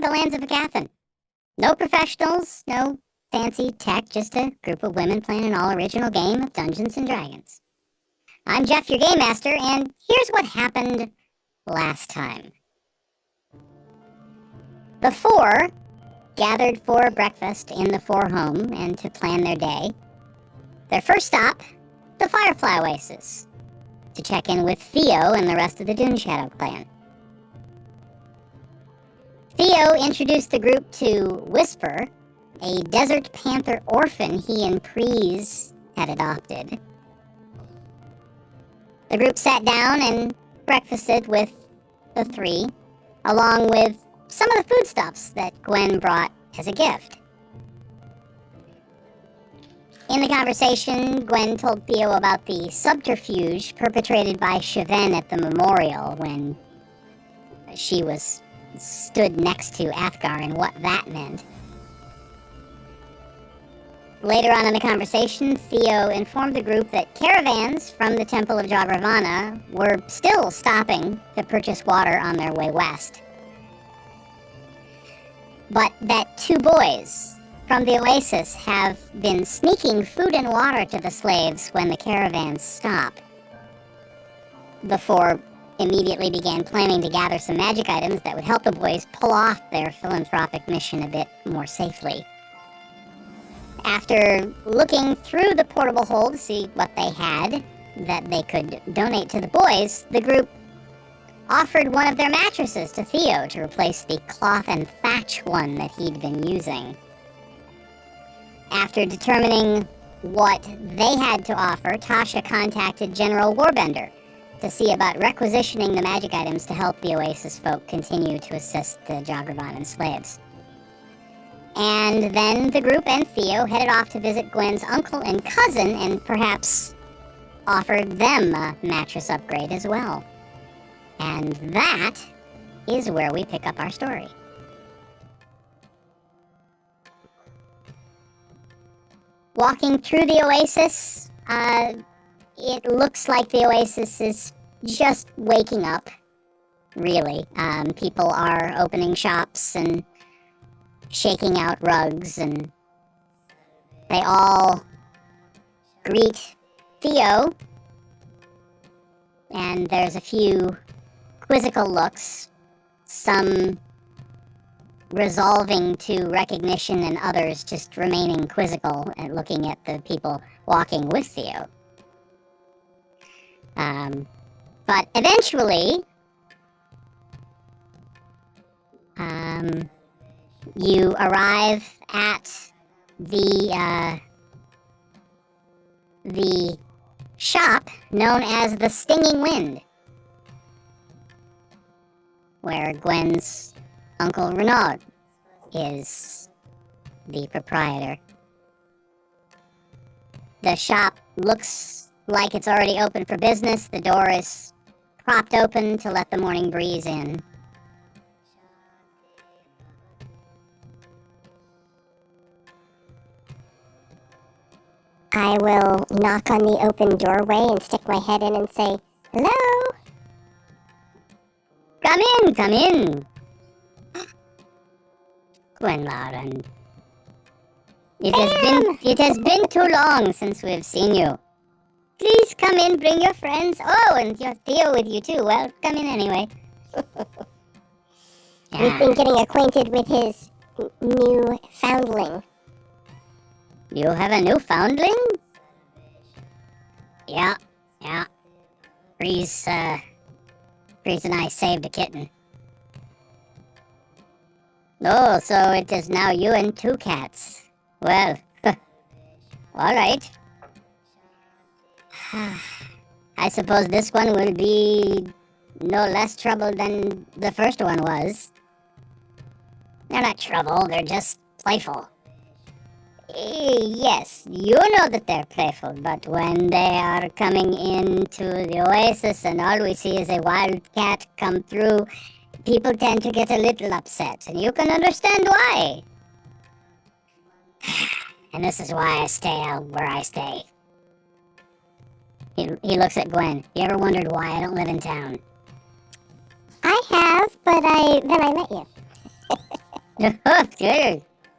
the lands of Aecathan. No professionals, no fancy tech, just a group of women playing an all-original game of Dungeons & Dragons. I'm Jeff, your Game Master, and here's what happened last time. The four gathered for breakfast in the Four home and to plan their day. Their first stop, the Firefly Oasis, to check in with Theo and the rest of the Dune Shadow clan. Theo introduced the group to Whisper, a desert panther orphan he and Prees had adopted. The group sat down and breakfasted with the three, along with some of the foodstuffs that Gwen brought as a gift. In the conversation, Gwen told Theo about the subterfuge perpetrated by Cheven at the memorial when she stood next to Athgar and what that meant. Later on in the conversation, Theo informed the group that caravans from the Temple of Jogravanna were still stopping to purchase water on their way west. But that two boys from the oasis have been sneaking food and water to the slaves when the caravans stop. The four immediately began planning to gather some magic items that would help the boys pull off their philanthropic mission a bit more safely. After looking through the portable hold to see what they had that they could donate to the boys, the group offered one of their mattresses to Theo to replace the cloth and thatch one that he'd been using. After determining what they had to offer, Tasha contacted General Warbender to see about requisitioning the magic items to help the Oasis folk continue to assist the Jogravannan slaves. And then the group and Theo headed off to visit Gwen's uncle and cousin and perhaps offered them a mattress upgrade as well. And that is where we pick up our story. Walking through the oasis, it looks like the oasis is just waking up, really. People are opening shops and shaking out rugs, and they all greet Theo, and there's a few quizzical looks, some resolving to recognition and others just remaining quizzical and looking at the people walking with Theo. But eventually, you arrive at the shop known as the Stinging Wind, where Gwen's Uncle Rynnald is the proprietor. The shop looks like it's already open for business. The door is propped open to let the morning breeze in. I will knock on the open doorway and stick my head in and say, "Hello?" Come in. Gwen Lauren. It has been too long since we've seen you. Please come in, bring your friends. Oh, and your Theo with you too. Well, come in anyway. We've been getting acquainted with his new foundling. You have a new foundling? Yeah. Breeze and I saved a kitten. Oh, so it is now you and two cats. Well, alright. I suppose this one will be no less trouble than the first one was. They're not trouble, they're just playful. Yes, you know that they're playful, but when they are coming into the oasis and all we see is a wild cat come through, people tend to get a little upset, and you can understand why. And this is why I stay out where I stay. He looks at Gwen. You ever wondered why I don't live in town? I have, but then I met you.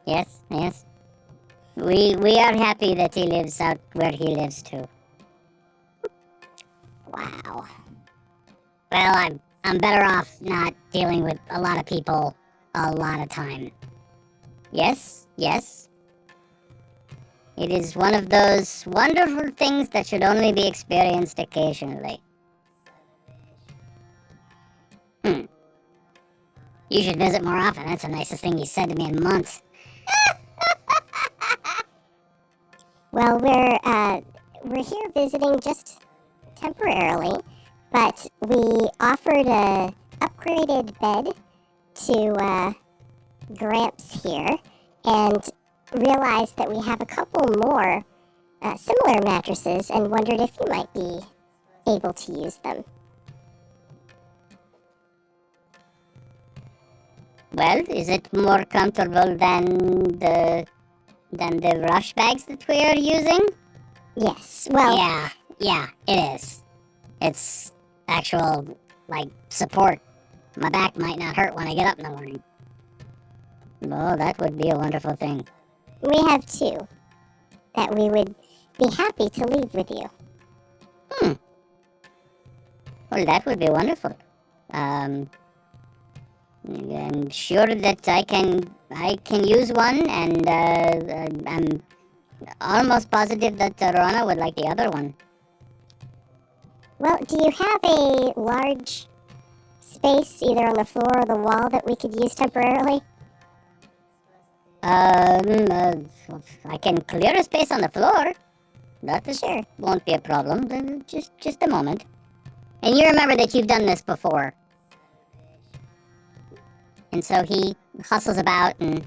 Yes, yes. We are happy that he lives out where he lives too. Wow. Well, I'm better off not dealing with a lot of people a lot of time. Yes, yes. It is one of those wonderful things that should only be experienced occasionally. You should visit more often. That's the nicest thing you said to me in months. Well, we're here visiting just temporarily, but we offered a upgraded bed to Gramps here, and realized that we have a couple more similar mattresses, and wondered if you might be able to use them. Well, is it more comfortable than the rush bags that we are using? Yes. Well, Yeah, it is. It's actual, like, support. My back might not hurt when I get up in the morning. Oh, that would be a wonderful thing. we have two that we would be happy to leave with you. Well, that would be wonderful. I'm sure that I can use one, and I'm almost positive that Rana would like the other one. Well, do you have a large space, either on the floor or the wall, that we could use temporarily? I can clear a space on the floor. That is, Sure. won't be a problem. Just a moment. And you remember that you've done this before. And so he hustles about, and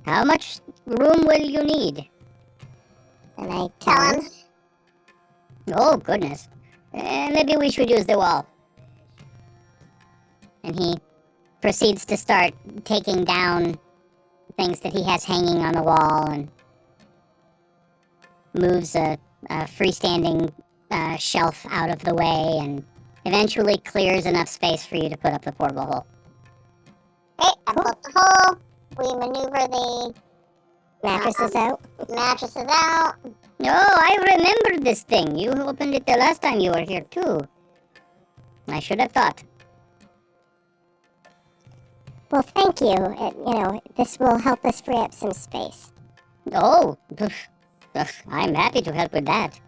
how much room will you need? And I tell him. Oh, goodness. Maybe we should use the wall. And he proceeds to start taking down things that he has hanging on the wall, and moves a freestanding shelf out of the way, and eventually clears enough space for you to put up the portable hole. Okay, I put the hole. We maneuver the Mattresses out. mattresses out. Oh, I remembered this thing. You opened it the last time you were here, too. I should have thought. Well, thank you. This will help us free up some space. Oh, I'm happy to help with that.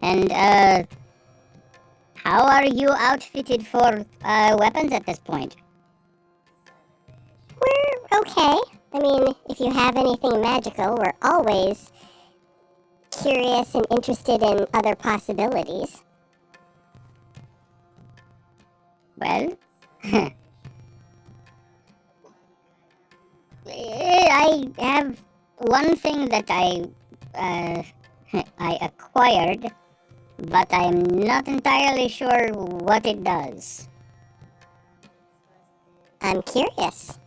And, how are you outfitted for weapons at this point? We're okay. I mean, if you have anything magical, we're always curious and interested in other possibilities. Well, I have one thing that I acquired, but I'm not entirely sure what it does. I'm curious.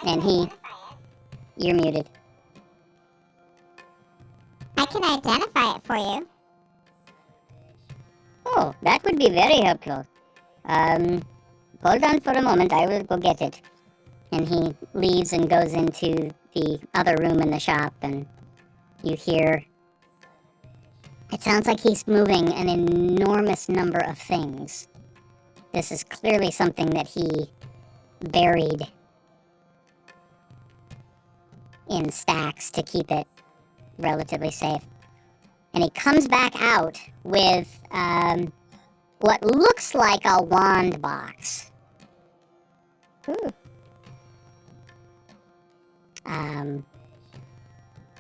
And you're muted. I can identify it for you. Oh, that would be very helpful. Hold on for a moment, I will go get it. And he leaves and goes into the other room in the shop, and you hear... It sounds like he's moving an enormous number of things. This is clearly something that he buried in stacks to keep it relatively safe. And he comes back out with what looks like a wand box.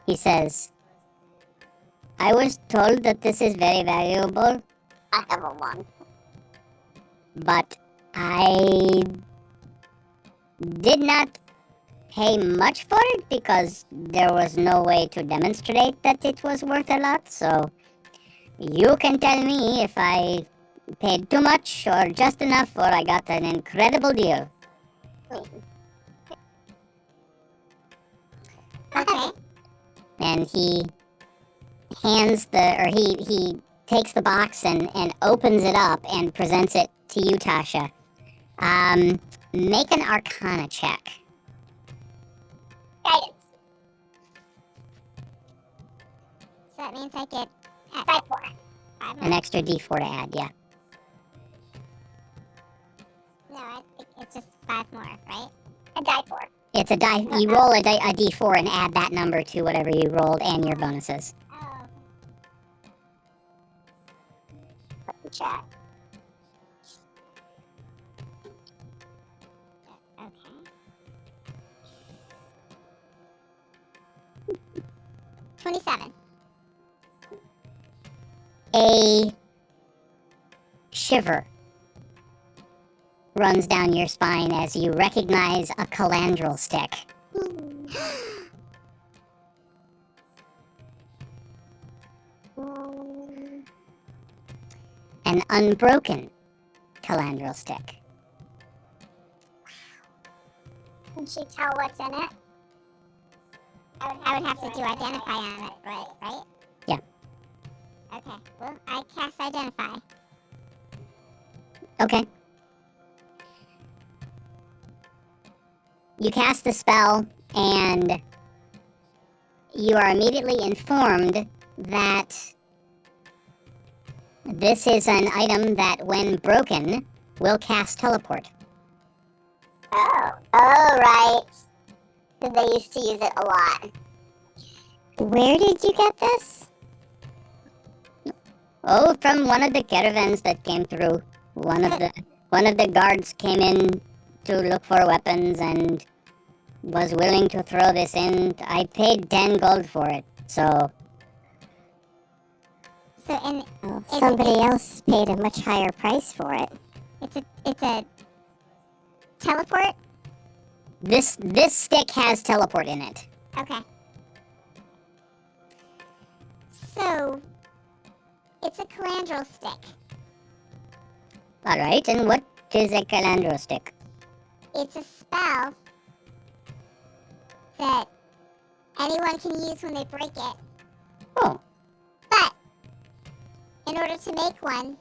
He says, I was told that this is very valuable, I have a wand. but I did not pay much for it because there was no way to demonstrate that it was worth a lot, so you can tell me if I paid too much or just enough, or I got an incredible deal. Okay. And he hands he takes the box and opens it up and presents it to you, Tasha. Make an Arcana check. Guidance. So that means I get 5 more. 5 An more. extra D4 to add, yeah. No, I think it's just 5 more, right? A die 4. It's a die. You roll a D4 and add that number to whatever you rolled and your bonuses. Oh. Let me check. Okay. $27. A shiver runs down your spine as you recognize a calandrel stick. An unbroken calandrel stick. Can she tell what's in it? I would have to do identify on it, right? Yeah. Okay, well, I cast identify. Okay. You cast the spell, and you are immediately informed that this is an item that, when broken, will cast teleport. Oh, right. Because they used to use it a lot. Where did you get this? Oh, from one of the caravans that came through. One of the guards came in to look for weapons and was willing to throw this in. I paid 10 gold for it, so And Somebody else paid a much higher price for it. it's a teleport? this stick has teleport in it. Okay. So, it's a calandrel stick. Alright, and what is a calandro stick? It's a spell that anyone can use when they break it. Oh, But, in order to make one,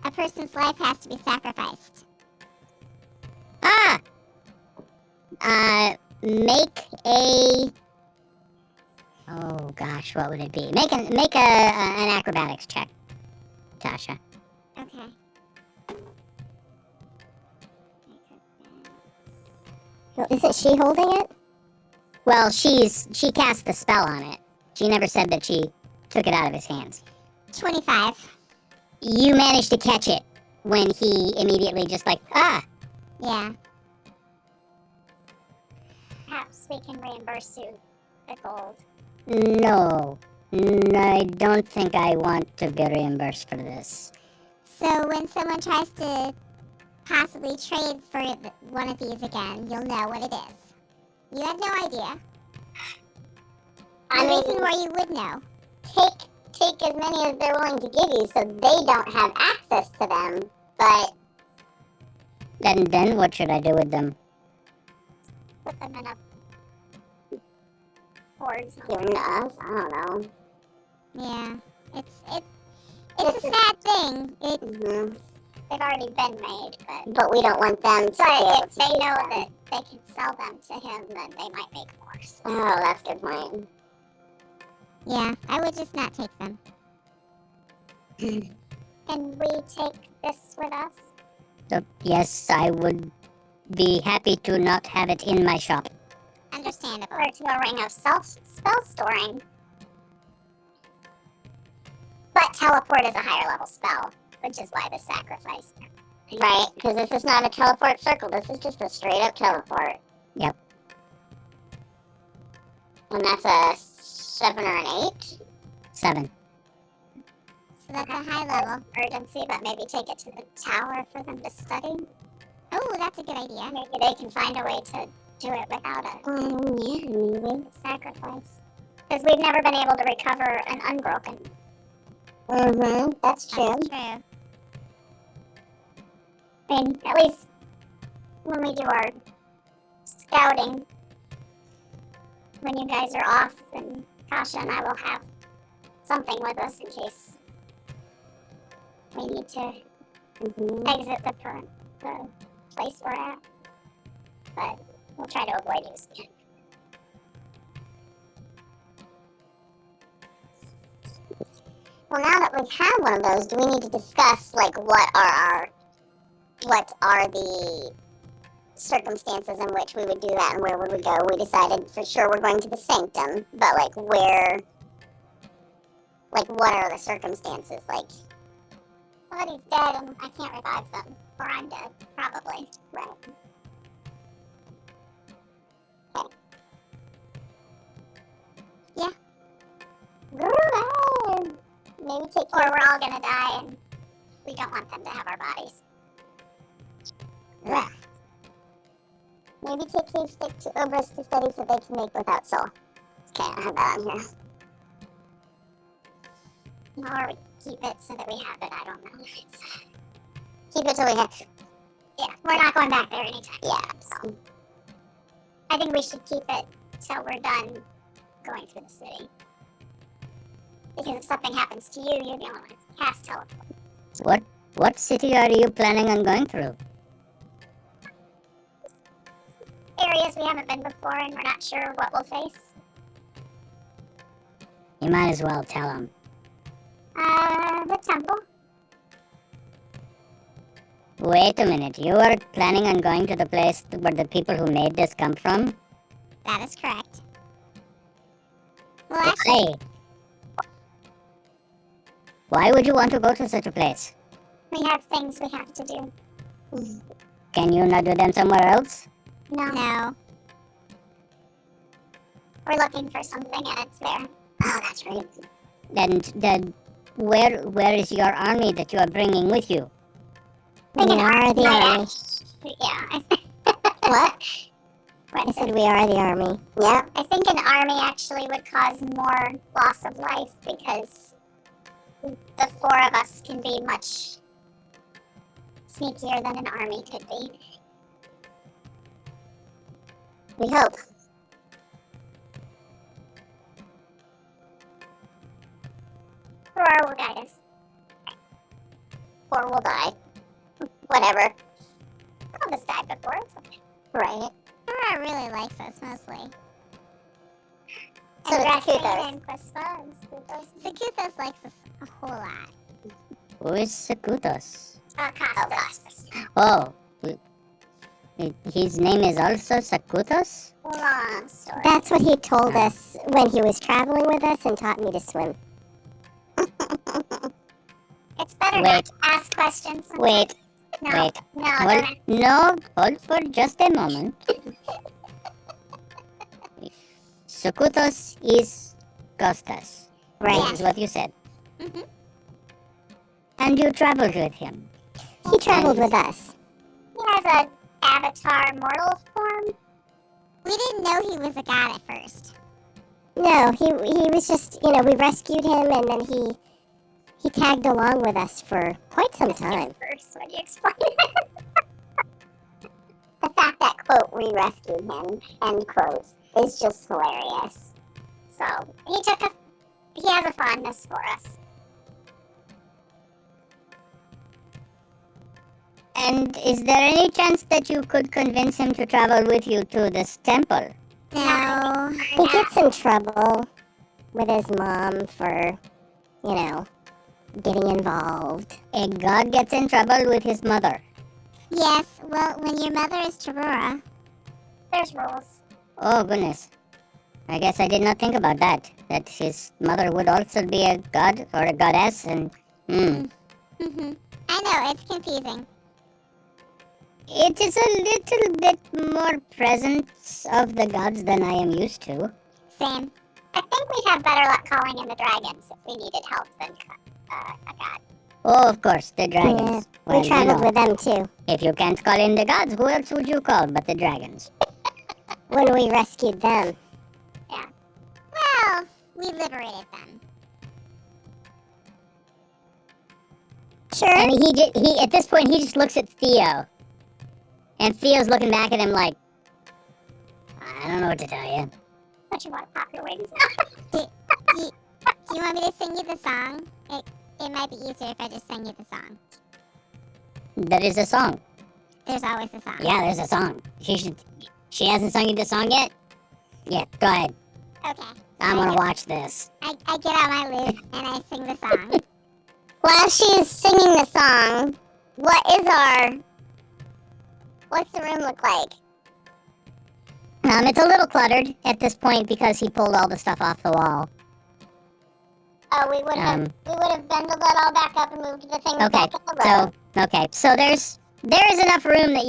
a person's life has to be sacrificed. make a... Oh gosh, what would it be? Make an acrobatics check, Tasha. Okay. Well, isn't she holding it? Well, she cast the spell on it. She never said that she took it out of his hands. 25. You managed to catch it when he immediately just like, Yeah. Perhaps we can reimburse you the gold. no. I don't think I want to be reimbursed for this. So when someone tries to possibly trade for one of these again, you'll know what it is. You had no idea. I The mean, reason why you would know. take as many as they're willing to give you so they don't have access to them, but Then what should I do with them? put them in a hoard given to us. I don't know. Yeah. It's a sad thing. Mm-hmm. They've already been made, but we don't want them to. But if they know that they can sell them to him, then they might make more. So. Oh, that's a good point. Yeah, I would just not take them. Can we take this with us? Yes, I would be happy to not have it in my shop. Understandable. Or to a ring of spell storing. But teleport is a higher level spell, which is why the sacrifice. Right, because this is not a teleport circle. This is just a straight up teleport. Yep. And that's a 7 or an 8. 7. So that's a high level. Urgency, but maybe take it to the tower for them to study. Oh, that's a good idea. Maybe they can find a way to do it without a sacrifice. Because we've never been able to recover an unbroken. Mm-hmm, that's true. That's true. I mean, at least when we do our scouting, when you guys are off, then Tasha and I will have something with us in case we need to exit the place we're at. But we'll try to avoid using it. Well, now that we've had one of those, do we need to discuss, like, what are the circumstances in which we would do that and where would we go? We decided for sure we're going to the sanctum, but, like, where, like, what are the circumstances? Like, somebody's dead and I can't revive them, or I'm dead, probably. Right. Okay. Yeah. Maybe take care. Or we're all gonna die and we don't want them to have our bodies. Ugh. Maybe take cave stick to Obras to studies that they can make without soul. Okay, I have that on here. Or we keep it so that we have it, I don't know. Keep it till we have. Yeah, we're not going back there anytime. Yeah, so. I think we should keep it till we're done going through the city. Because if something happens to you, you're the only one who cast teleport. What city are you planning on going through? Areas we haven't been before and we're not sure what we'll face. You might as well tell them. The temple. Wait a minute, you are planning on going to the place where the people who made this come from? That is correct. Well, actually, Why would you want to go to such a place? we have things we have to do. Can you not do them somewhere else? No. We're looking for something and it's there. Oh, that's right. Then where is your army that you are bringing with you? We are the army. Yeah. What? I said we are the army. Yeah. I think an army actually would cause more loss of life because the four of us can be much sneakier than an army could be. We hope. Aurora will guide us. Or we'll die. Whatever. I'll just die before, it's okay. Right. Aurora really likes us, mostly. So does Kuthos. Kuthos likes us a whole lot. Who is Sakutos? Costas. Oh, his name is also Sakutos? Long story. That's what he told us when he was traveling with us and taught me to swim. It's better not to ask questions sometimes. Wait. No, Hold for just a moment. Sakutos is Costas. Right. That is what you said. Mm-hmm. And you traveled with him. He traveled with us. He has an avatar mortal form. We didn't know he was a god at first. No, he was just, we rescued him and then he tagged along with us for quite some time. First, when you explain it. The fact that, quote, we rescued him, end quote, is just hilarious. So, he has a fondness for us. And is there any chance that you could convince him to travel with you to this temple? No. He gets in trouble with his mom for, getting involved. A god gets in trouble with his mother. Yes, well, when your mother is Tabura, there's rules. Oh, goodness. I guess I did not think about that. That his mother would also be a god or a goddess and... Mm-hmm. I know, it's confusing. It is a little bit more presence of the gods than I am used to. Same. I think we'd have better luck calling in the dragons if we needed help than a god. Oh, of course, the dragons. Yeah, Well, we traveled with them too. If you can't call in the gods, who else would you call but the dragons? When we rescued them. Yeah. Well, we liberated them. Sure. I mean, he at this point, he just looks at Theo. And Theo's looking back at him like, I don't know what to tell you. Don't you want to pop your wings? Do you want me to sing you the song? It might be easier if I just sang you the song. There is a song. There's always a song. Yeah, there's a song. She hasn't sung you the song yet? Yeah, go ahead. Okay. I'm gonna watch this. I get out my lute and I sing the song. While she's singing the song, what's the room look like? It's a little cluttered at this point because he pulled all the stuff off the wall. Oh, we would have bundled that all back up and moved the things Okay, back in the row. so there's enough room that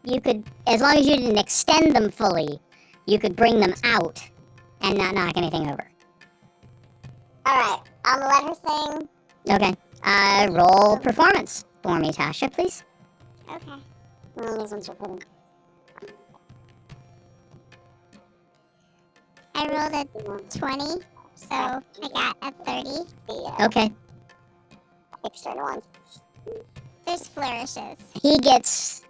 you could, as long as you didn't extend them fully, you could bring them out and not knock anything over. Alright, I'm gonna let her sing. Okay. Roll performance for me, Tasha, please. Okay. These ones are pretty. I rolled a 20, so I got a 30. Okay. External ones. There's flourishes. He gets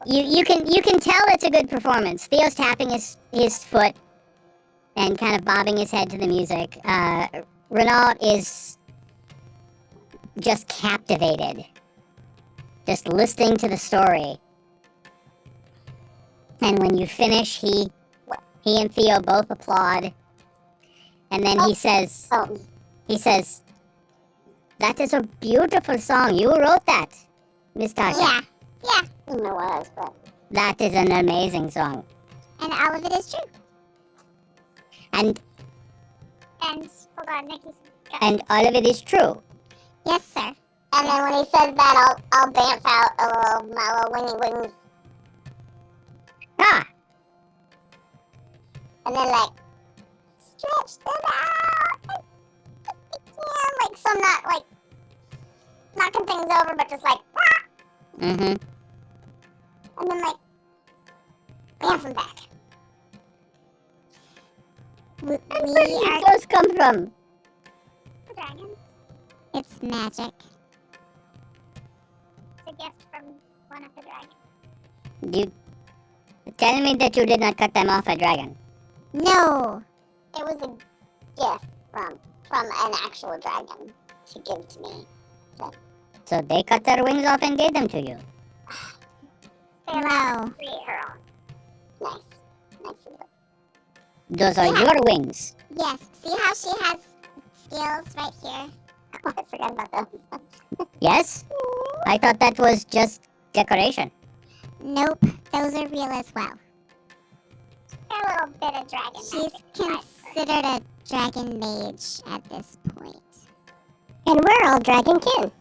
you can tell it's a good performance. Theo's tapping his foot and kind of bobbing his head to the music. Rynnald is just captivated, just listening to the story. And when you finish, he and Theo both applaud. And then he says, "That is a beautiful song. You wrote that, Miss Tasha." Yeah. It was, but That is an amazing song. And all of it is true. And Hold on, Nikki's got all of it is true. Yes, sir. and then when he says that, I'll dance out my little wingy wings, Ah, and then like stretch them out. Yeah, like so I'm not like knocking things over, but just like, mm-hmm. and then like dance them back. We Where did are those come from? the dragons. It's magic. It's a gift from one of the dragons. You tell me that you did not cut them off a dragon. No. It was a gift from an actual dragon to give to me. So they cut their wings off and gave them to you. They allow her to No. create her own. Nice of it. Those are Yeah. your wings. Yes. See how she has scales right here? Oh, I forgot about those. Yes? I thought that was just decoration. Nope. Those are real as well. A little bit of dragon She's magic. considered a dragon mage at this point. And we're all dragon kin.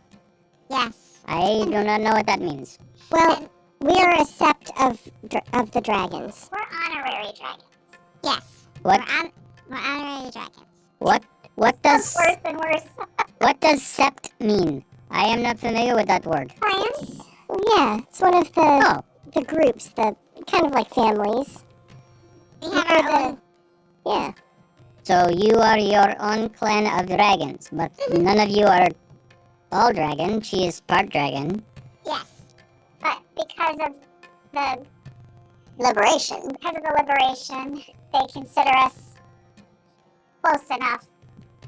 Yes. I do not know what that means. Well, we're a sept of the dragons. We're honorary dragons. Yes. What We're honorary dragons. what does Worse and worse. what does sept mean? I am not familiar with that word. Clans? Yeah, it's one of Oh, the groups, the kind of like families. We have our own. Yeah. so you are your own clan of dragons, but none of you are all dragon. She is part dragon. Yes. But because of the Liberation. liberation, they consider us close enough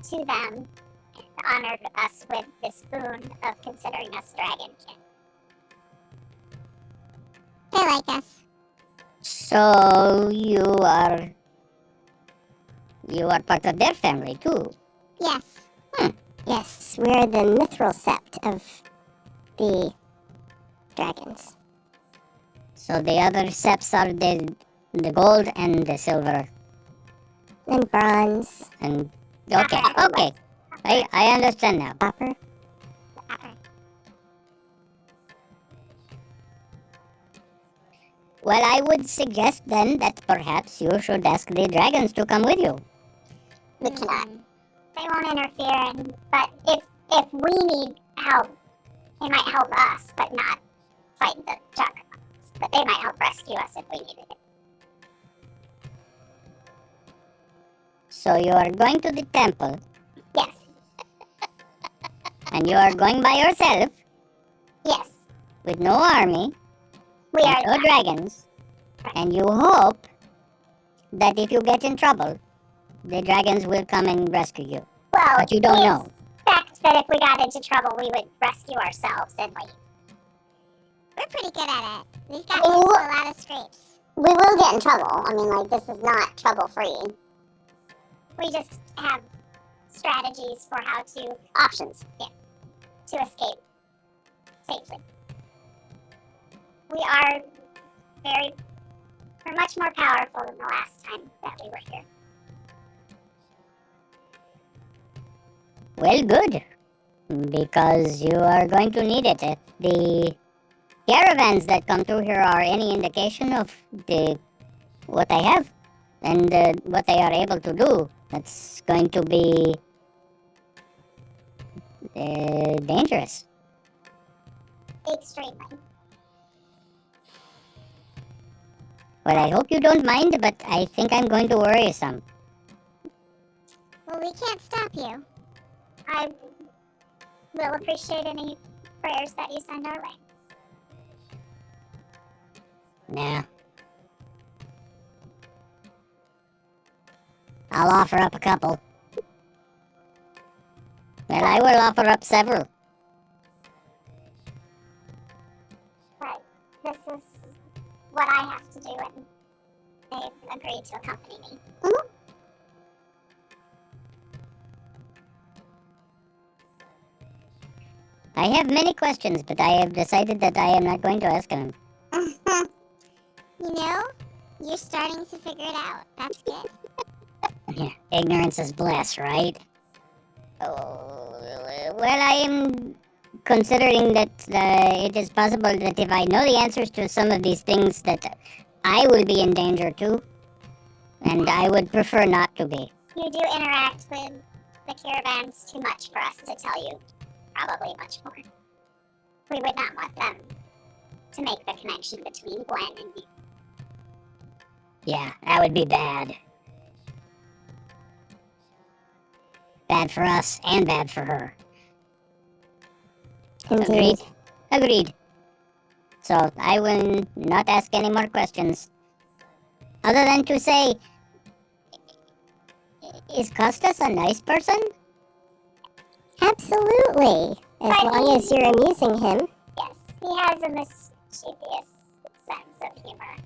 to them and honored us with this boon of considering us dragon kin. They like us. So you are part of their family too. Yes. Yes, we're the mithril sept of the dragons. So the other septs are the gold and the silver. And bronze, And okay. I understand now. copper. Well, I would suggest then that perhaps you should ask the dragons to come with you. We cannot. They won't interfere, but if we need help, they might help us, but not fight the Juggernauts. But they might help rescue us if we needed it. So you are going to the temple, Yes. and you are going by yourself Yes. with no army We are and no dragons, and you hope that if you get in trouble, the dragons will come and rescue you. Well, But you don't we know. expect that if we got into trouble, we would rescue ourselves and leave. We're pretty good at it. We've got Oh. into a lot of scrapes. We will get in trouble. I mean, like, this is not trouble-free. We just have strategies for how to... Options. Yeah. To escape safely. We're much more powerful than the last time that we were here. Well, good. Because you are going to need it. If the caravans that come through here are any indication of what they have and what they are able to do, that's going to be dangerous. Extremely. Well, I hope you don't mind, but I think I'm going to worry you some. Well, we can't stop you. I will appreciate any prayers that you send our way. Nah. I'll offer up a couple. Well, I will offer up several. But this is what I have to do, and they've agreed to accompany me. I have many questions, but I have decided that I am not going to ask them. You know, you're starting to figure it out. That's good. Yeah, ignorance is bliss, right? Oh, well, I am considering that it is possible that if I know the answers to some of these things that I will be in danger too, and I would prefer not to be. You do interact with the caravans too much for us to tell you probably much more. We would not want them to make the connection between Gwen and you. Yeah, that would be bad. Bad for us and bad for her. Indeed. Agreed. So I will not ask any more questions. Other than to say, is Costas a nice person? Absolutely. As But long as you're amusing him. Yes, he has a mischievous sense of humor.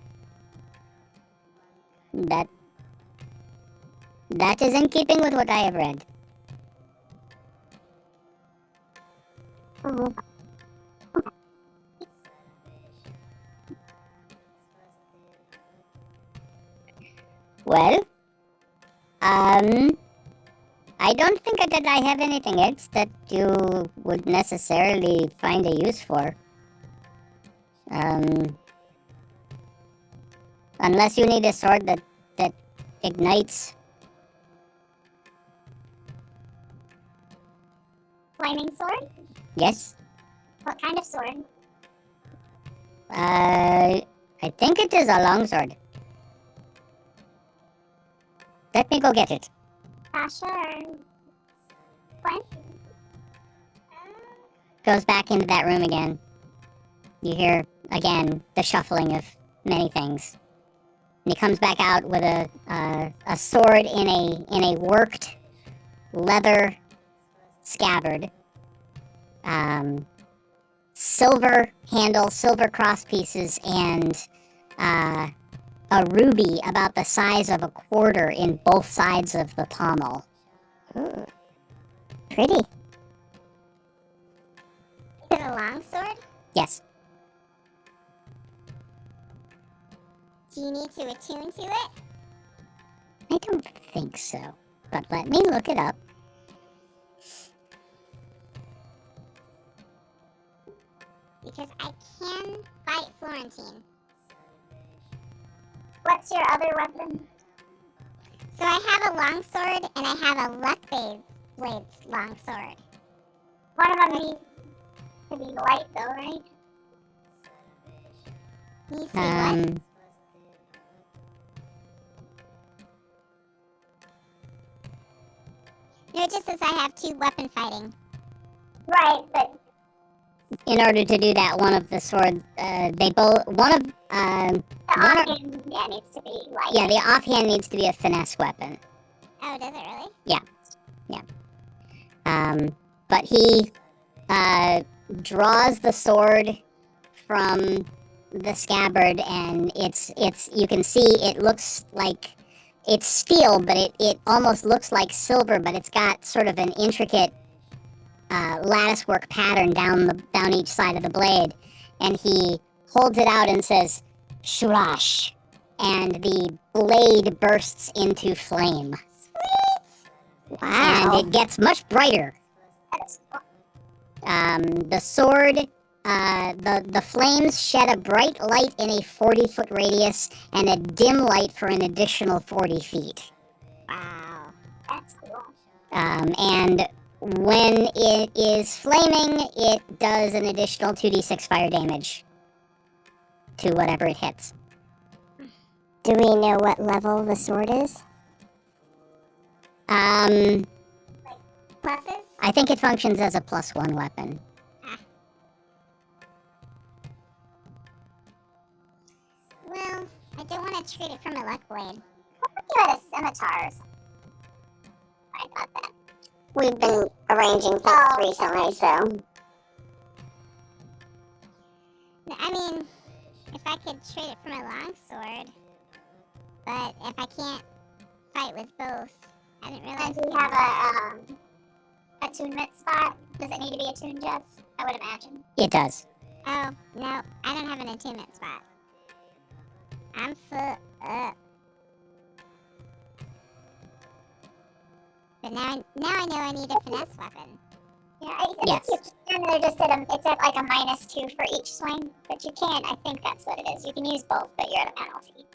That is in keeping with what I have read. Well, I don't think that I have anything else that you would necessarily find a use for. Unless you need a sword that ignites. Flaming sword? Yes? What kind of sword? I think it is a longsword. Let me go get it. Tasha or Gwen? Goes back into that room again. You hear, again, the shuffling of many things. And he comes back out with a sword in a worked leather scabbard. Silver handle, silver cross pieces, and a ruby about the size of a quarter in both sides of the pommel. Ooh. Pretty. Is it a longsword? Yes. Do you need to attune to it? I don't think so. But let me look it up. Because I can fight Florentine. What's your other weapon? So I have a longsword and I have a Luckblades longsword. One of them needs to be light, though, right? Needs to be what? No, it just says I have 2 weapon fighting. Right, but In order to do that, one of the swords, they both, the one of, offhand needs to be light. yeah, the offhand needs to be a finesse weapon. Oh, does it really? But he draws the sword from the scabbard, and it's you can see it looks like it's steel, but it almost looks like silver, but it's got sort of an intricate latticework pattern down each side of the blade, and he holds it out and says, "Shurash," and the blade bursts into flame. Sweet! And Wow. it gets much brighter. That's cool. The sword, the flames shed a bright light in a 40-foot radius and a dim light for an additional 40 feet. Wow. That's cool. And when it is flaming, it does an additional 2d6 fire damage to whatever it hits. Do we know what level the sword is? Um, Pluses? I think it functions as a +1 weapon. Well, I don't want to treat it from a luck blade. What if you had a scimitar or something? I got that. We've been arranging things recently, so. I mean, if I could treat it from a longsword, but if I can't fight with both, I didn't realize. And do you have a attunement spot? Does it need to be attuned, Jeff? I would imagine. It does. Oh, no, I don't have an attunement spot. I'm full up. But now I know I need a finesse weapon. Yeah, I Yes. think you can. They're just it's at like a -2 for each swing, but you can. I think that's what it is. You can use both, but you're at a penalty.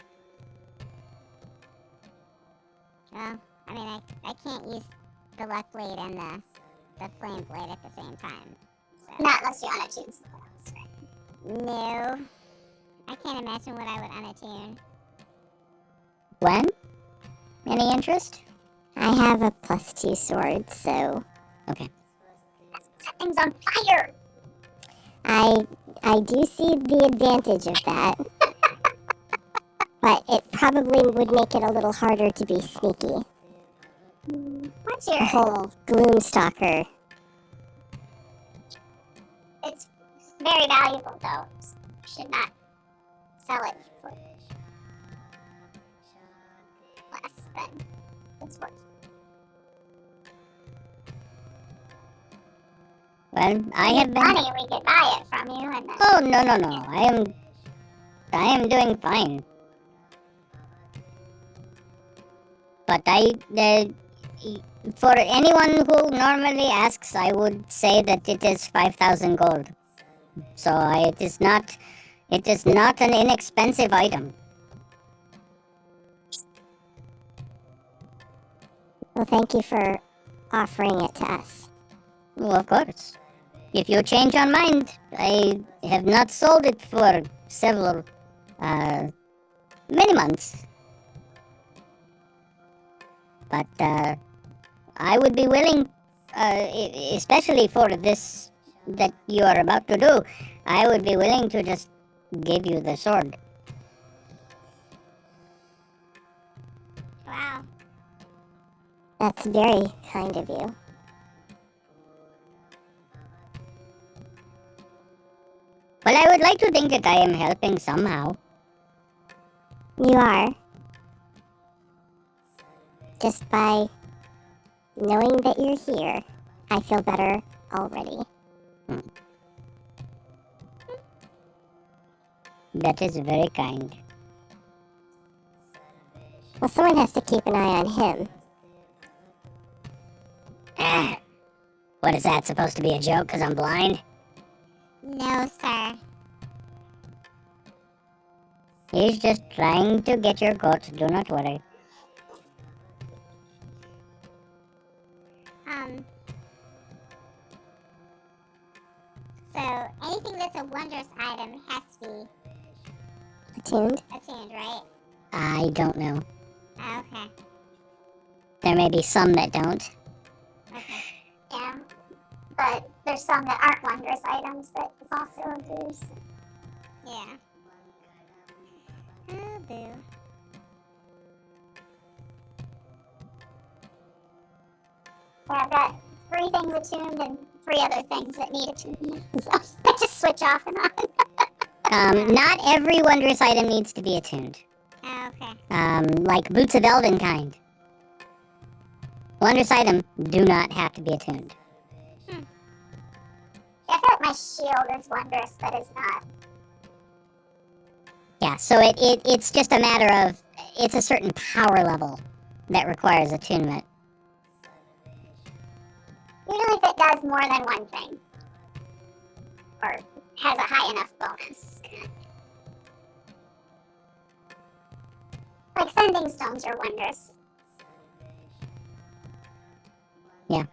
Well, I mean, I can't use the luck blade and the flame blade at the same time. So. Not unless you unattune something else, right? No. I can't imagine what I would unattune. Gwen? Any interest? I have a +2 sword, so Okay. Set things on fire! I do see the advantage of that. But it probably would make it a little harder to be sneaky. What's The your... whole Gloomstalker. It's very valuable, though. Should not sell it for less than it's worth. Well, I have been... Money, we could buy it from you, and then... Oh, no. I am doing fine. But for anyone who normally asks, I would say that it is 5,000 gold. So it is not an inexpensive item. Well, thank you for offering it to us. Well, of course. If you change your mind, I have not sold it for several, many months. But, I would be willing, especially for this that you are about to do, I would be willing to just give you the sword. Wow. That's very kind of you. Well, I would like to think that I am helping somehow. You are. Just by knowing that you're here, I feel better already. That is very kind. Well, someone has to keep an eye on him. What is that, supposed to be a joke because I'm blind? No, sir. He's just trying to get your goat, do not worry. So anything that's a wondrous item has to be Attuned? attuned, right? I don't know. Okay. There may be some that don't. Okay. Yeah. But there's some that aren't wondrous items that also abuse. Yeah. Oh, boo. Where I've got 3 things attuned and 3 other things that need attunement. So I just switch off and on. Not every wondrous item needs to be attuned. Oh, okay. Like boots of elvenkind. Wondrous item do not have to be attuned. Yeah, I feel like my shield is wondrous, but it's not. Yeah, so it's just a matter of, it's a certain power level that requires attunement. Usually if it does more than one thing. Or has a high enough bonus. Like sending stones are wondrous. Yeah.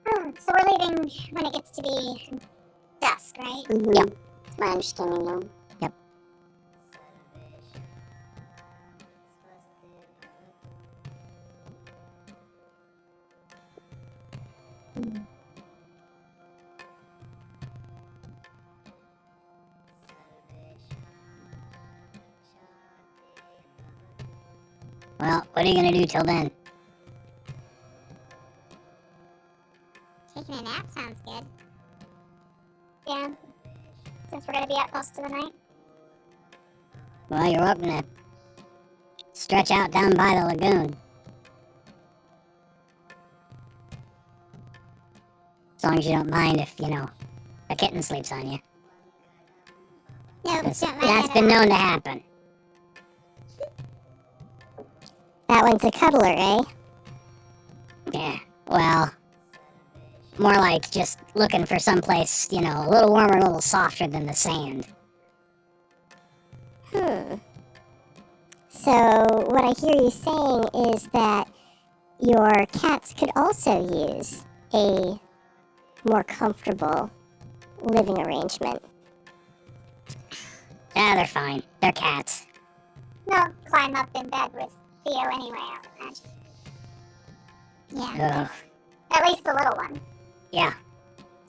Oh, so we're leaving when it gets to be dusk, right? Mm-hmm. Yeah. That's my understanding now. Yep. Well, what are you gonna do till then? Taking a nap sounds good. Yeah. Since we're gonna be up most of the night. Well, you're welcome to stretch out down by the lagoon. As long as you don't mind if, a kitten sleeps on you. No, That's don't mind at been all. known to happen. That one's a cuddler, eh? Yeah, well, more like just looking for someplace, a little warmer, a little softer than the sand. So, what I hear you saying is that your cats could also use a more comfortable living arrangement. Yeah, they're fine. They're cats. They'll climb up in bed with Theo anyway, I would imagine. Yeah. Ugh. At least the little one. Yeah.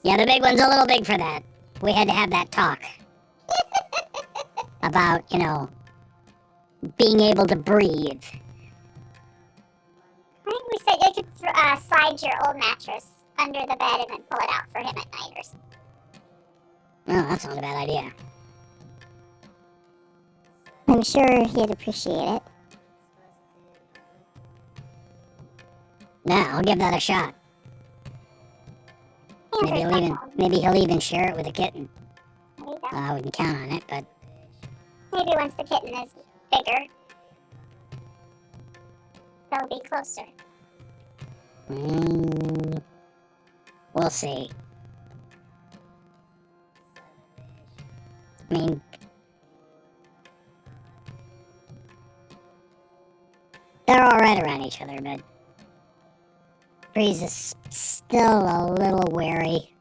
Yeah, the big one's a little big for that. We had to have that talk. About, being able to breathe. I think we said you could slide your old mattress under the bed and then pull it out for him at night or something. Oh, that's not a bad idea. I'm sure he'd appreciate it. Yeah, I'll give that a shot. Maybe he'll even share it with a kitten. There you go. I wouldn't count on it, but Maybe once the kitten is bigger, they'll be closer. We'll see. I mean, they're all right around each other, but Breeze is still a little wary.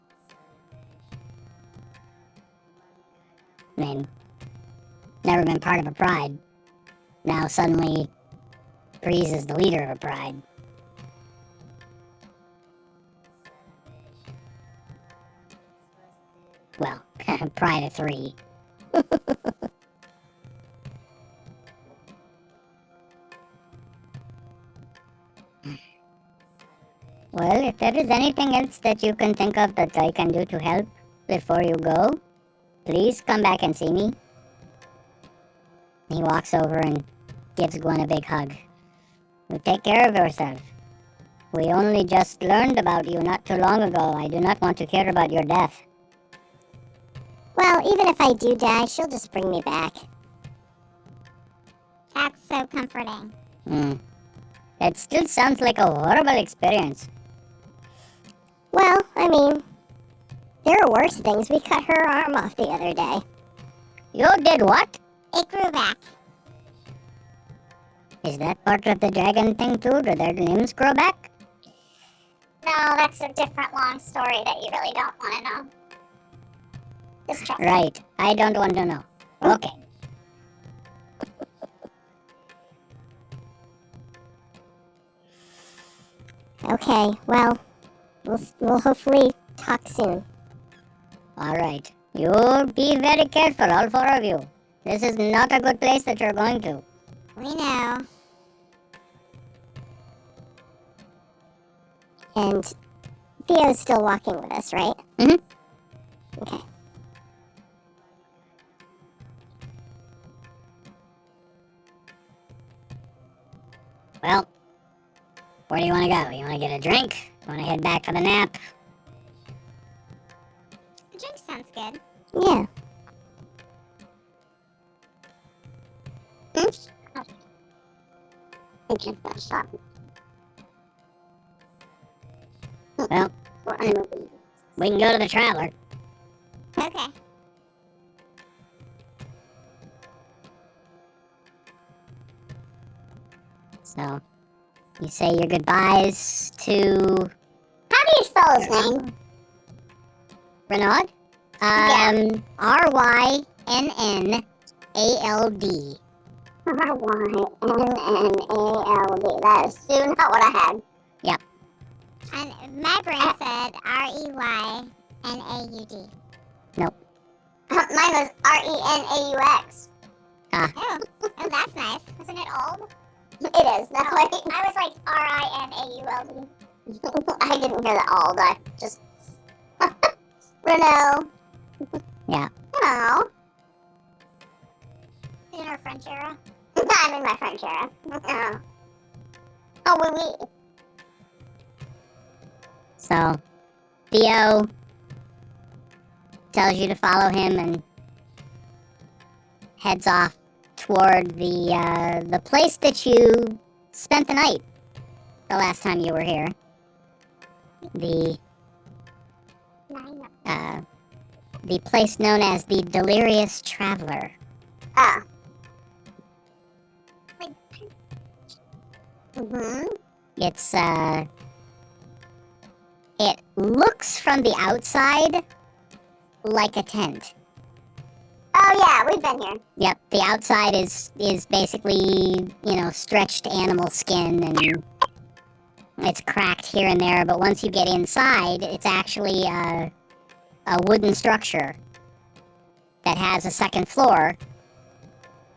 I mean, never been part of a pride. Now suddenly, Breeze is the leader of a pride. Well, pride of 3. Well, if there is anything else that you can think of that I can do to help before you go, please come back and see me. He walks over and gives Gwen a big hug. You take care of yourself. We only just learned about you not too long ago. I do not want to hear about your death. Well, even if I do die, she'll just bring me back. That's so comforting. It still sounds like a horrible experience. Well, I mean, there are worse things. We cut her arm off the other day. You did what? It grew back. Is that part of the dragon thing too? Do their limbs grow back? No, that's a different long story that you really don't want to know. Just trust me. Right. I don't want to know. Okay. Okay, well, we'll hopefully talk soon. All right. You be very careful, all 4 of you. This is not a good place that you're going to. We know. And Theo's still walking with us, right? Mhm. Okay. Well, where do you want to go? You want to get a drink? You want to head back for the nap? The drink sounds good. Yeah. I just got shot. Well, we can go to the Traveler. Okay. So, you say your goodbyes to How do you spell his name? Rynnald? Yeah. Rynnald. Rynnald. That is soon not what I had. And my brain said Reynaud. Mine was Renaux. Oh, that's nice. Isn't it old? It is. That's why I was like Rinauld. I didn't hear the old. I just Renault. Yeah. No. In our French era. I'm in my French era. Oh, oui. So, Theo tells you to follow him and heads off toward the place that you spent the night the last time you were here. The place known as the Delirious Traveler. Ah. Mm-hmm. It's it looks from the outside like a tent. Oh yeah, we've been here. Yep, the outside is basically, stretched animal skin, and it's cracked here and there, but once you get inside, it's actually a wooden structure that has a second floor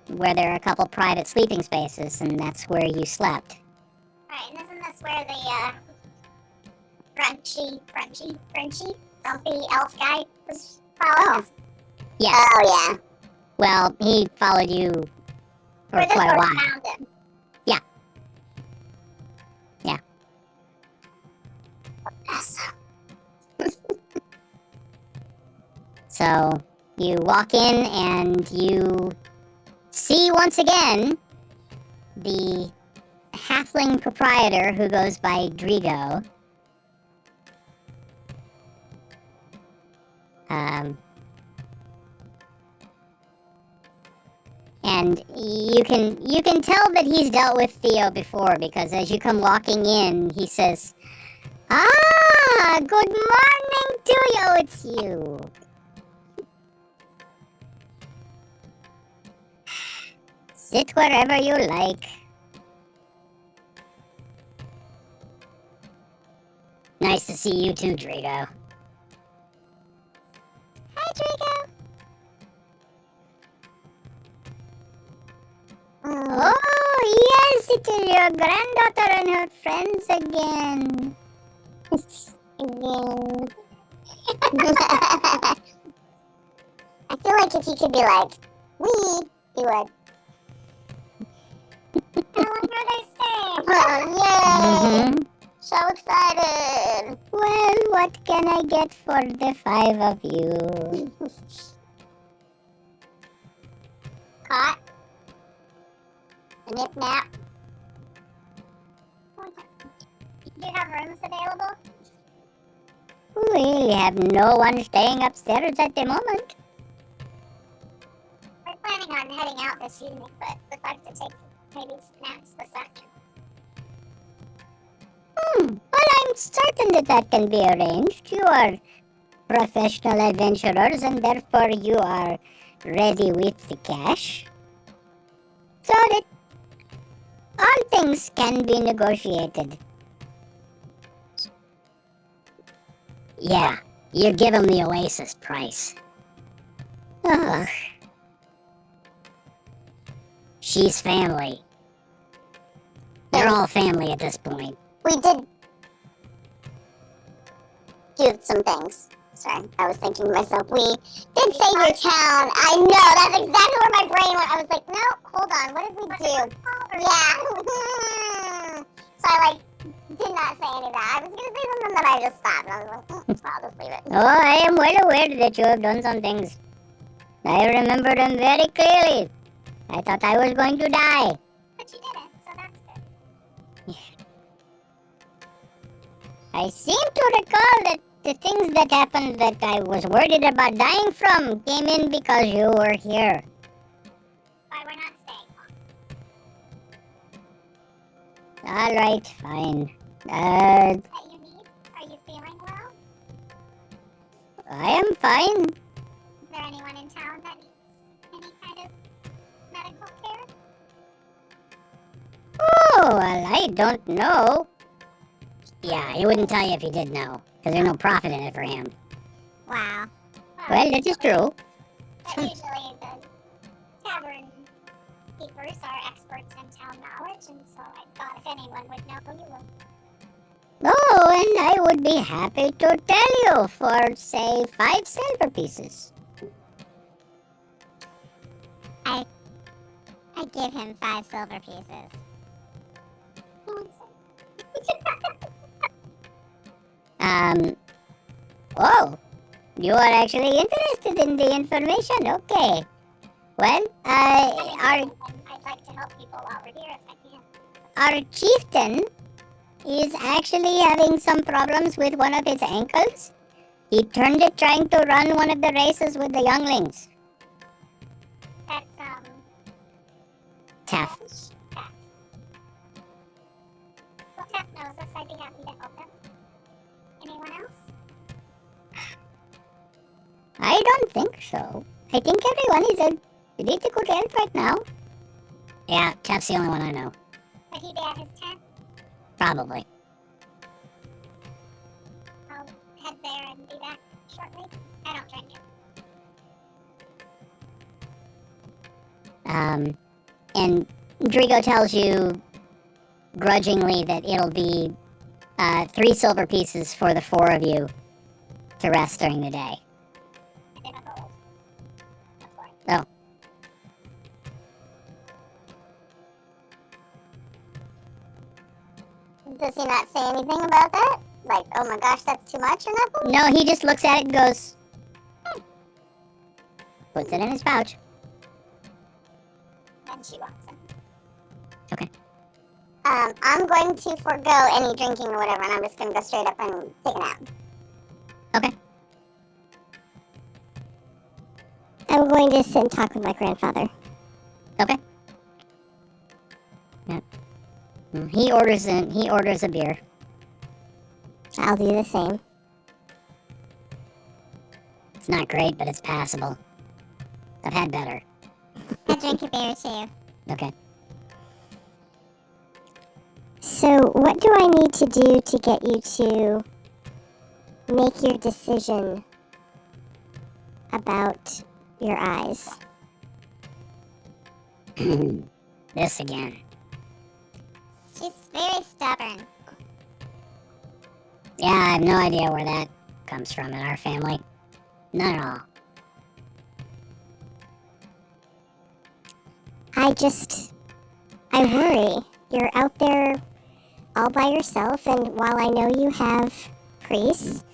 where there are a couple private sleeping spaces, and that's where you slept. Right, and isn't this where the grumpy elf guy was following us? Yes. Oh yeah. Well, he followed you for Or this quite a boat while. found him. Yes. So, you walk in and you see once again the halfling proprietor who goes by Drigo. And you can tell that he's dealt with Theo before, because as you come walking in, he says, "Ah, good morning to you, it's you. Sit wherever you like. Nice to see you too, Drigo." Hi, Draco. Oh, yes, it is your granddaughter and her friends again. I feel like if you could be like, we, you would. How long are they staying? Yay! Mhm. So excited! Well, what can I get for the 5 of you? Caught. A nip nap. Do you have rooms available? We have no one staying upstairs at the moment. We're planning on heading out this evening, but would like to take maybe some naps this afternoon. Well, I'm certain that can be arranged. You are professional adventurers, and therefore you are ready with the cash. So that all things can be negotiated. Yeah, you give him the Oasis price. Ugh. She's family. They're all family at this point. We did do some things. Sorry, I was thinking to myself, we did save your town. I know, that's exactly where my brain went. I was like, no, hold on, what did we do? Yeah. So I, did not say any of that. I was going to say something that I just stopped. And I was like, I'll just leave it. Oh, I am well aware that you have done some things. I remember them very clearly. I thought I was going to die. But you didn't, so that's good. I seem to recall that the things that happened that I was worried about dying from came in because you were here. Why, we're not staying long. Alright, fine. That you need? Are you feeling well? I am fine. Is there anyone in town that needs any kind of medical care? Oh, well, I don't know. Yeah, he wouldn't tell you if he did know, because there's no profit in it for him. Wow. Well, that is true. But usually the tavern keepers are experts in town knowledge, and so I thought if anyone would know, you would. Oh, and I would be happy to tell you for, say, 5 silver pieces. I give him 5 silver pieces. Oh, you are actually interested in the information. Okay. Well, I'd like to help people while we're here if I can. our chieftain is actually having some problems with one of his ankles. He turned it trying to run one of the races with the younglings. That's, Tough. Taff. Well, Taff knows us. I'd be happy to help him. Anyone else? I don't think so. I think everyone is a pretty good health right now. Yeah, Taff's the only one I know. Would he be at his tent? Probably. I'll head there and be back shortly. I don't drink it. And Drigo tells you grudgingly that it'll be 3 silver pieces for the 4 of you to rest during the day. I did a gold. Before. Oh. Does he not say anything about that? Like, oh my gosh, that's too much or nothing? No, he just looks at it and goes, puts it in his pouch. Then she wants him. Okay. I'm going to forego any drinking or whatever, and I'm just going to go straight up and take a nap. Okay. I'm going to sit and talk with my grandfather. Okay. Yep. He orders a beer. I'll do the same. It's not great, but it's passable. I've had better. I'll drink a beer too. Okay. So, what do I need to do to get you to make your decision about your eyes? This again. She's very stubborn. Yeah, I have no idea where that comes from in our family. None at all. I worry. You're out there all by yourself, and while I know you have priests,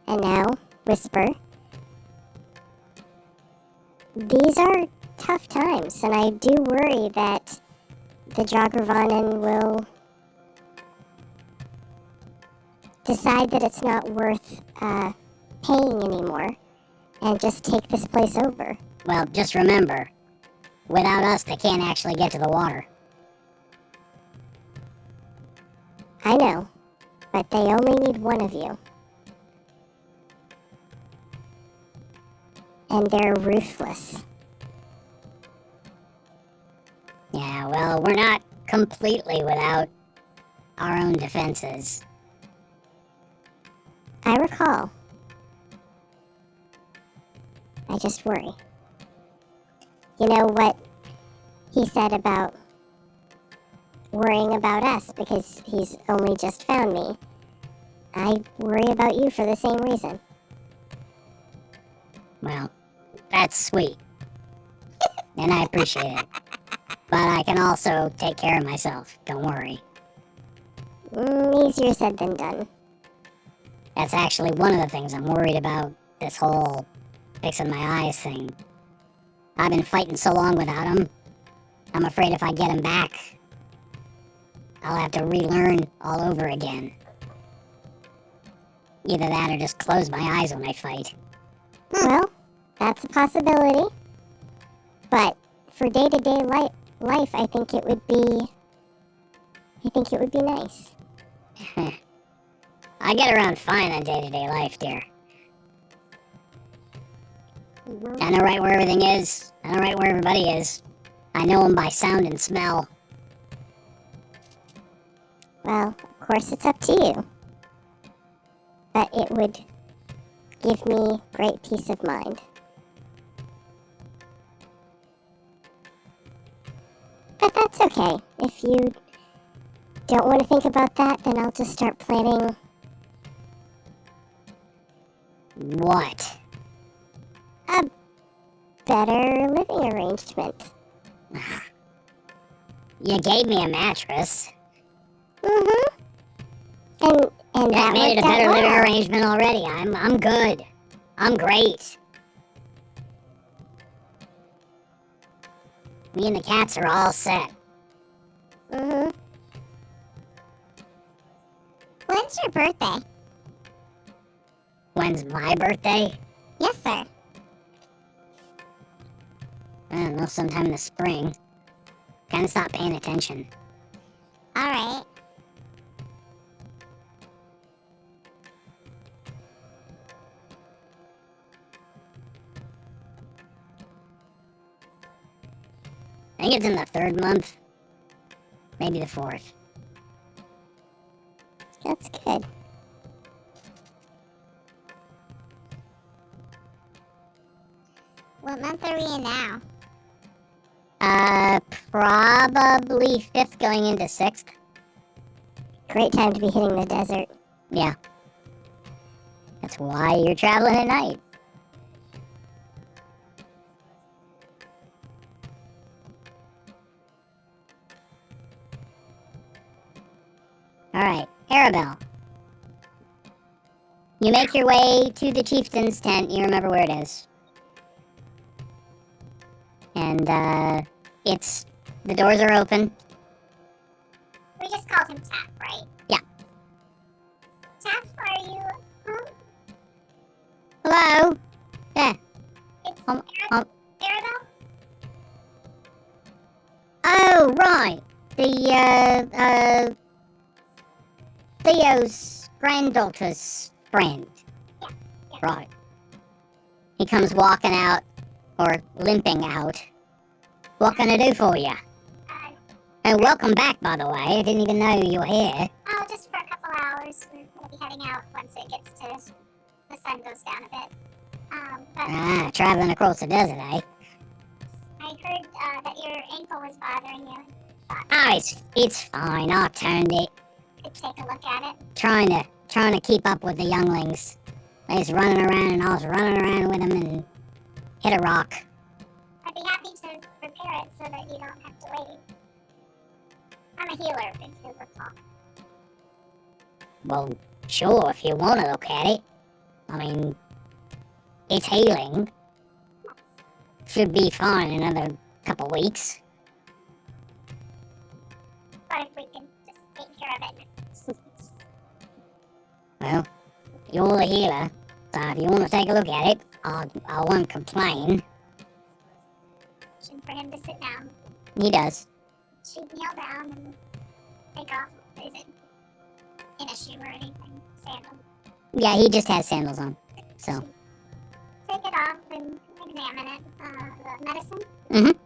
and now Whisper, these are tough times, and I do worry that the Jogravanna will decide that it's not worth paying anymore, and just take this place over. Well, just remember, without us, they can't actually get to the water. I know, but they only need one of you. And they're ruthless. Yeah, well, we're not completely without our own defenses. I recall. I just worry. You know what he said about worrying about us because he's only just found me. I worry about you for the same reason. Well, that's sweet. And I appreciate it. But I can also take care of myself. Don't worry. Easier said than done. That's actually one of the things I'm worried about, this whole fixing my eyes thing. I've been fighting so long without them. I'm afraid if I get them back, I'll have to relearn all over again. Either that or just close my eyes when I fight. Well, that's a possibility. But for day-to-day life, I think it would be nice. I get around fine on day-to-day life, dear. I know right where everything is. I know right where everybody is. I know them by sound and smell. Well, of course it's up to you. But it would give me great peace of mind. But that's okay. If you don't want to think about that, then I'll just start planning. What? A better living arrangement. You gave me a mattress. Mm-hmm. And That that made it a worked out better living well. arrangement already. I'm good. I'm great. Me and the cats are all set. Mm-hmm. When's your birthday? When's my birthday? Yes, sir. I don't know, sometime in the spring. Kinda stopped paying attention. Alright. I think it's in the 3rd month. Maybe the 4th. That's good. What month are we in now? Probably 5th going into 6th. Great time to be hitting the desert. Yeah. That's why you're traveling at night. Alright, Arabelle. You make your way to the chieftain's tent. You remember where it is. And, the doors are open. We just called him Tap, right? Yeah. Tap, are you home? Hello? Yeah. It's Arabelle? Oh, right. Theo's granddaughter's friend. Yeah. Right. He comes walking out, or limping out. What can I do for you? Oh, welcome back, by the way. I didn't even know you were here. Oh, just for a couple hours. We're going to be heading out once it gets to... the sun goes down a bit. But Traveling across the desert, eh? I heard that your ankle was bothering you. Oh, it's fine. I turned it. Could take a look at it. Trying to keep up with the younglings. They was running around, and I was running around with them and hit a rock. I'd be happy to repair it so that you don't have to wait. I'm a healer, if you recall. Well, sure, if you want to look at it. I mean, it's healing. Should be fine in another couple weeks. But if we can just take care of it. Well, you're the healer, so if you want to take a look at it, I won't complain. For him to sit down. He does. Should kneel down and take off. Is it in a shoe or anything? Sandal. Yeah, he just has sandals on, so. Take it off and examine it. The medicine. Mm-hmm.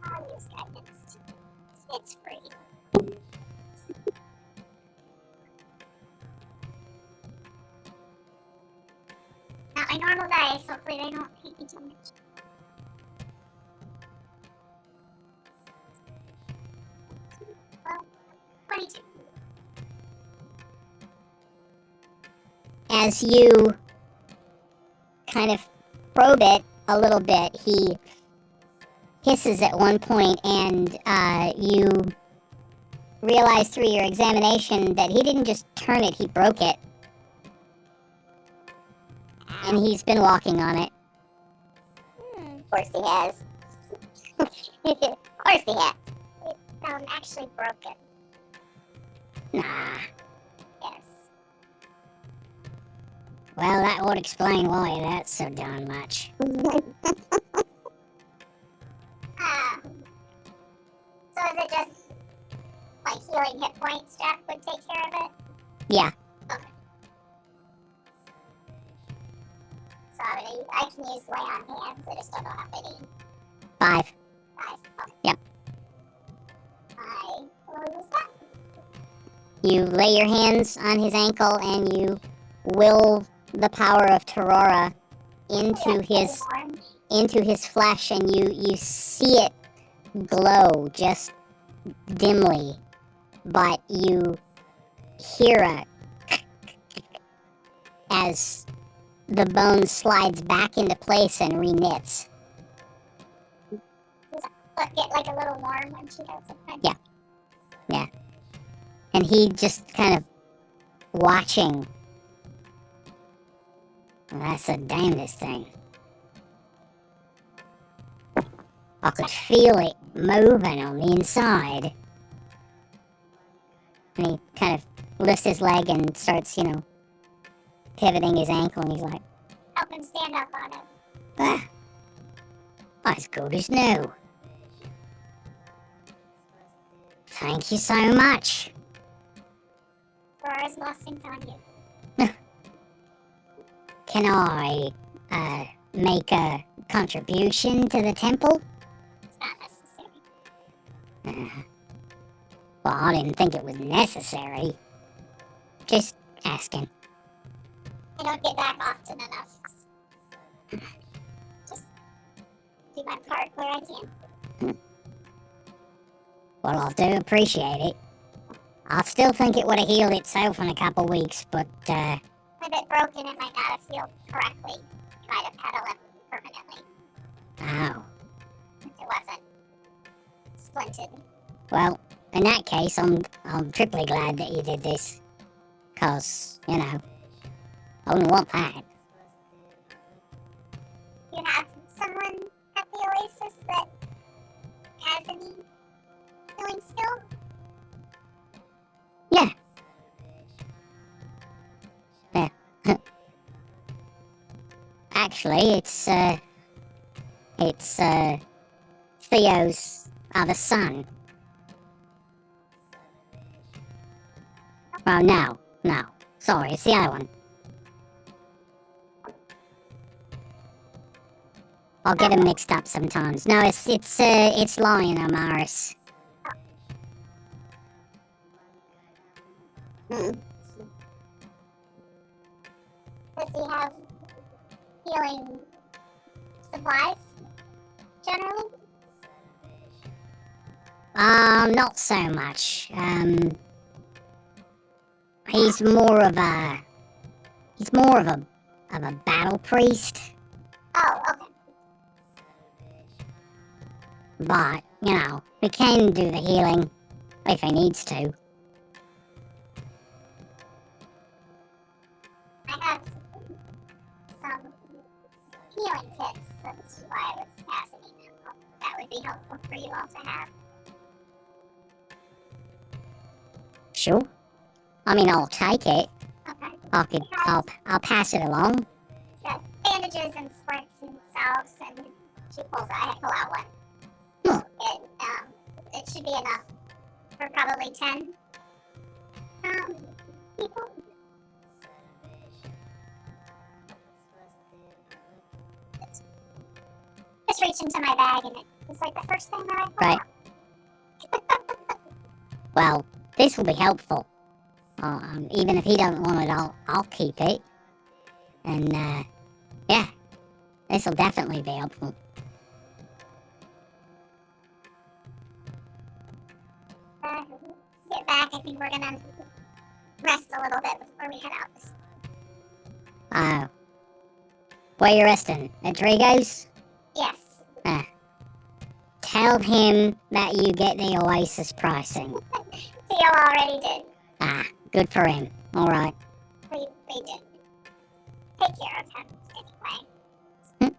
I'll use guidance. It's free. Not my normal dice. Hopefully they don't hate me too much. as you kind of probe it a little bit, he hisses at one point, and you realize through your examination that he didn't just turn it, he broke it. And he's been walking on it. Of course he has. Of course he has. It's actually broken. Nah. Yes. Well, that would explain why that's so darn much. So is it just like healing hit points? Jack would take care of it. Yeah. Okay. So I can use lay on hands. I just don't know how many. 5. 5. Okay. Yep. I will use that. You lay your hands on his ankle and you will the power of Terrora into his flesh, and you see it glow just dimly, but you hear a as the bone slides back into place and reknits. But get like a little warm when she does it. Yeah. Yeah. And he just kind of watching. Well, that's the damnedest thing. I could feel it moving on the inside. And he kind of lifts his leg and starts, pivoting his ankle, and he's like, Help him stand up on it. ah, as good as new. Thank you so much. Aurora's blessings on you. Can I, make a contribution to the temple? It's not necessary. Well, I didn't think it was necessary. Just asking. I don't get back often enough. Just do my part where I can. Well, I do appreciate it. I still think it would have healed itself in a couple weeks, but, With it broken, it might not have healed correctly. You might have had to live permanently oh. if it wasn't splinted. Well, in that case, I'm triply glad that you did this. 'Cause, I only want that. You have someone at the Oasis that has any healing skill? Yeah. Yeah. Actually, it's Theo's other son. Oh, no. Sorry, it's the other one. I'll get them mixed up sometimes. No, it's Lion Amaris. Does he have healing supplies, generally? Not so much. He's more of a battle priest, Oh, okay. but, he can do the healing if he needs to. I have some healing kits. That's why I was asking. That would be helpful for you all to have. Sure. I mean, I'll take it. Okay. I'll pass it along. It's got bandages and sprints and salves, and she pull out one. Huh. It should be enough for probably 10 people. Just reach into my bag, and it's like the first thing that I pull Right. out. Well, this will be helpful. Even if he doesn't want it, I'll keep it. And, yeah. This will definitely be helpful. Get back. I think we're gonna rest a little bit before we head out. Where you resting? At Drago's? Yes. Tell him that you get the Oasis pricing. Theo already did. Good for him. Alright. We did. Take care of him anyway.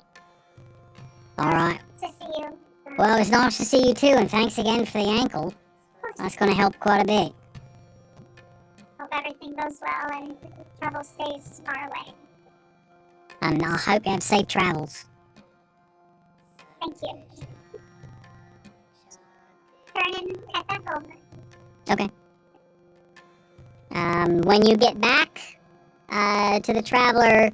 Alright. To see you. Well, it's nice to see you too, and thanks again for the ankle. That's gonna help quite a bit. Hope everything goes well and trouble stays far away. And I hope you have safe travels. Thank you. Turn and head back over. Okay. When you get back to the Traveler,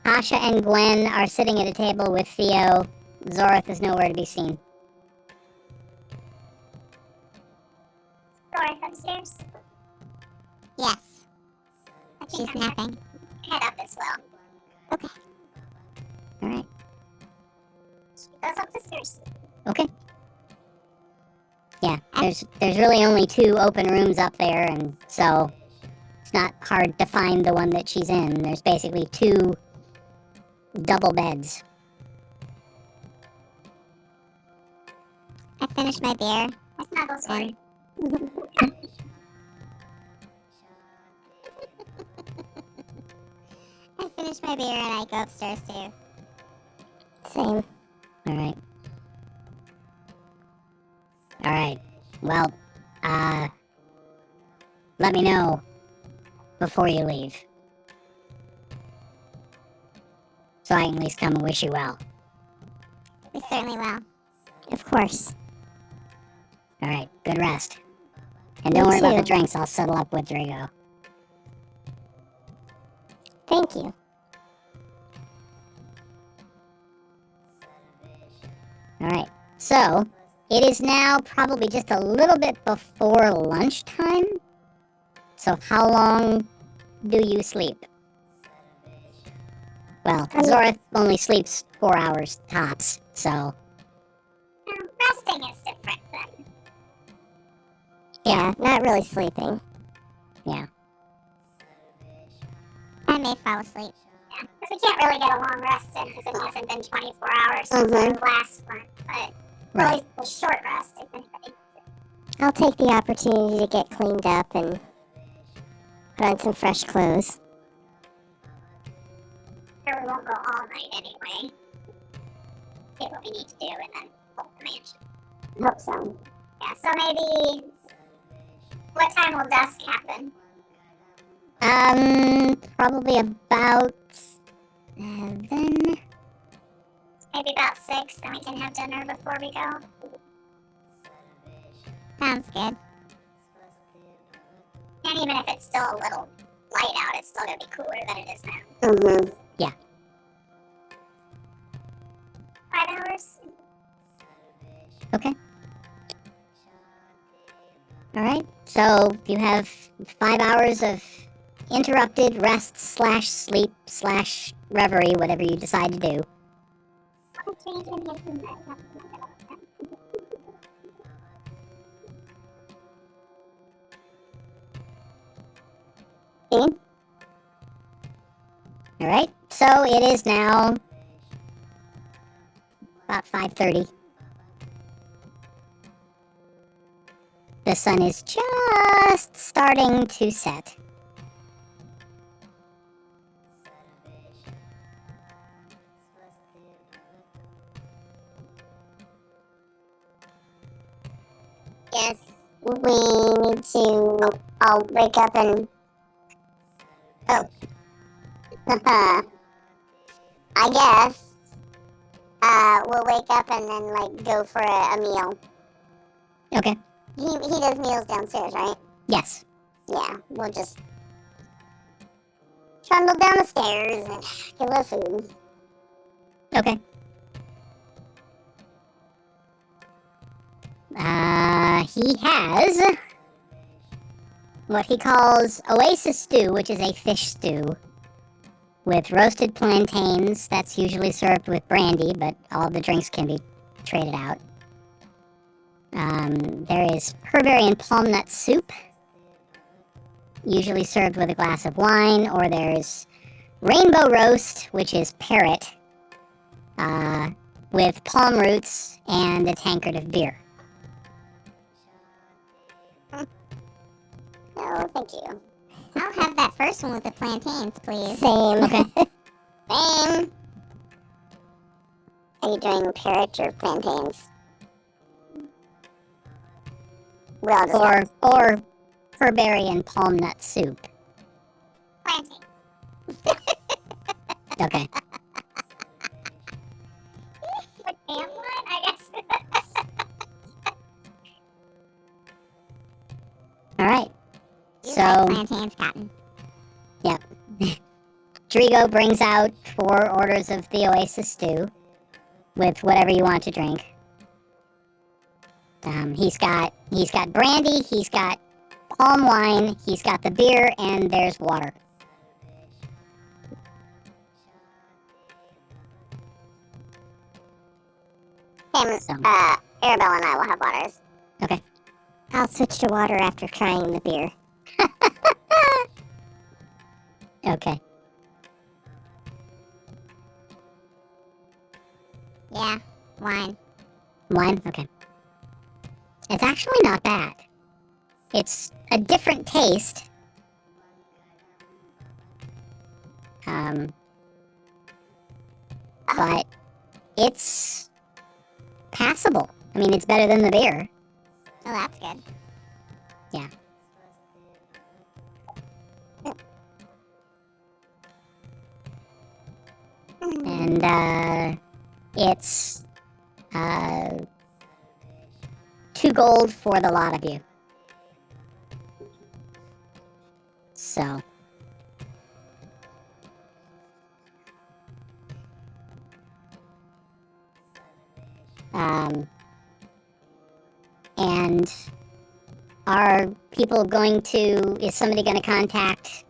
Asha and Gwen are sitting at a table with Theo. Zorath is nowhere to be seen. Doris upstairs. Yes. I think She's I'm napping. head up as well. Okay. Alright. She goes up the stairs. Okay. Yeah, there's really only 2 open rooms up there, and so it's not hard to find the one that she's in. There's basically 2 double beds. I finished my beer. That's not those words. I finished my beer and I go upstairs too. Same. Alright. Alright. Well, let me know before you leave. So I can at least come and wish you well. We certainly will. Of course. Alright, good rest. And don't You worry about the too. drinks, I'll settle up with Drago. Thank you. Alright, so it is now probably just a little bit before lunchtime. So how long do you sleep? Well, Zorath only sleeps 4 hours tops, so Resting is different then. Yeah, not really sleeping. yeah. I may fall asleep. Yeah, because we can't really get a long rest in because it hasn't been 24 hours since our last one. But Right. really a short rest if anybody. I'll take the opportunity to get cleaned up and put on some fresh clothes. Sure, we won't go all night anyway. Get what we need to do and then hold the mansion. Hope so. Yeah, so maybe. What time will dusk happen? Probably about 7. Maybe about 6, then we can have dinner before we go. Sounds good. And even if it's still a little light out, it's still gonna be cooler than it is now. Yeah. 5 hours? Okay. Alright, so you have 5 hours of interrupted rest / sleep / reverie, whatever you decide to do. Alright, so it is now about 5:30. The sun is just starting to set. Yes, we need to. I'll wake up and. Oh. I guess. We'll wake up and then, like, go for a meal. Okay. He does meals downstairs, right? Yes. Yeah, we'll just. Trundle down the stairs and get a little food. Okay. He has what he calls Oasis stew, which is a fish stew with roasted plantains. That's usually served with brandy, but all the drinks can be traded out. There is Herberry and palm nut soup. usually served with a glass of wine, or there's rainbow roast, which is parrot, with palm roots and a tankard of beer. No, thank you. I'll have that first one with the plantains, please. Same. Okay. Same. Are you doing parrot or plantains? We'll just Or furberry and palm nut soup. plantains. Okay. What damn one, I guess. All right. You So like plantains, Cotton. Drigo brings out 4 orders of the Oasis stew with whatever you want to drink. He's got brandy, he's got palm wine, he's got the beer, and there's water. Him, So, Arabelle and I will have waters. okay. I'll switch to water after trying the beer. Okay. Yeah, wine. Wine? Okay. It's actually not bad. It's a different taste. But it's passable. I mean, it's better than the beer. Oh, that's good. Yeah. And, it's, 2 gold for the lot of you. So. And are people going to, is somebody going to contact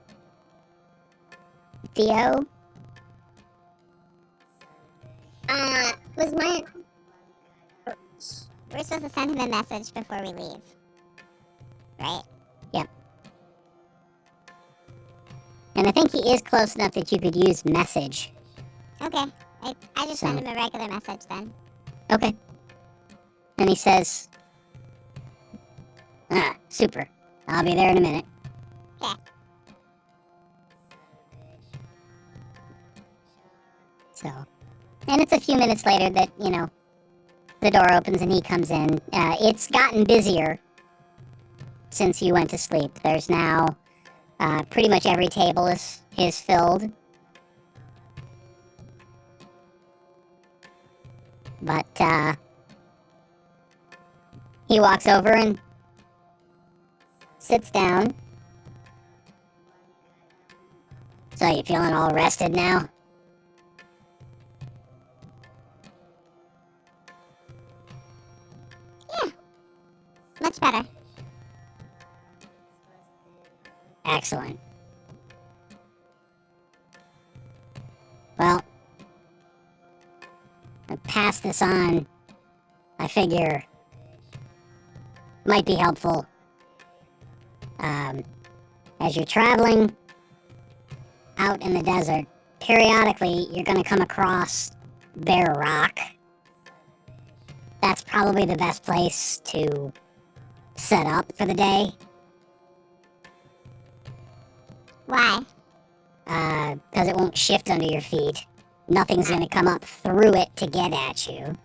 Theo? Was my... We're supposed to send him a message before we leave. Right? And I think he is close enough that you could use message. Okay. I just send him a regular message then. Okay. And he says, super. I'll be there in a minute. Yeah. So, and it's a few minutes later that, you know, the door opens and he comes in. It's gotten busier since you went to sleep. There's now, pretty much every table is filled. But, he walks over and sits down. So, you feeling all rested now? Much better. Excellent. Well, I pass this on. I figure might be helpful. As you're traveling out in the desert, periodically you're going to come across bare rock. That's probably the best place to set up for the day. Why? Because it won't shift under your feet. Nothing's going to come up through it to get at you.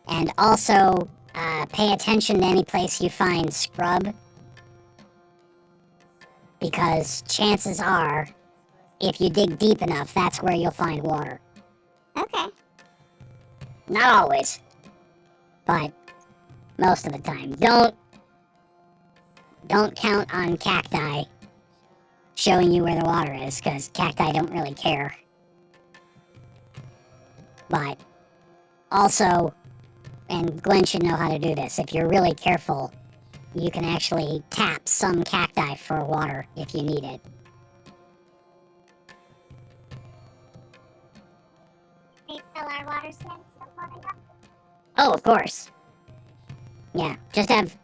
And also, pay attention to any place you find scrub. Because chances are, if you dig deep enough, that's where you'll find water. Okay. Not always, but most of the time. Don't count on cacti showing you where the water is, because cacti don't really care. But also, and Gwen should know how to do this, if you're really careful, you can actually tap some cacti for water if you need it. We fill our water skins before we go. Oh, of course. Yeah, just have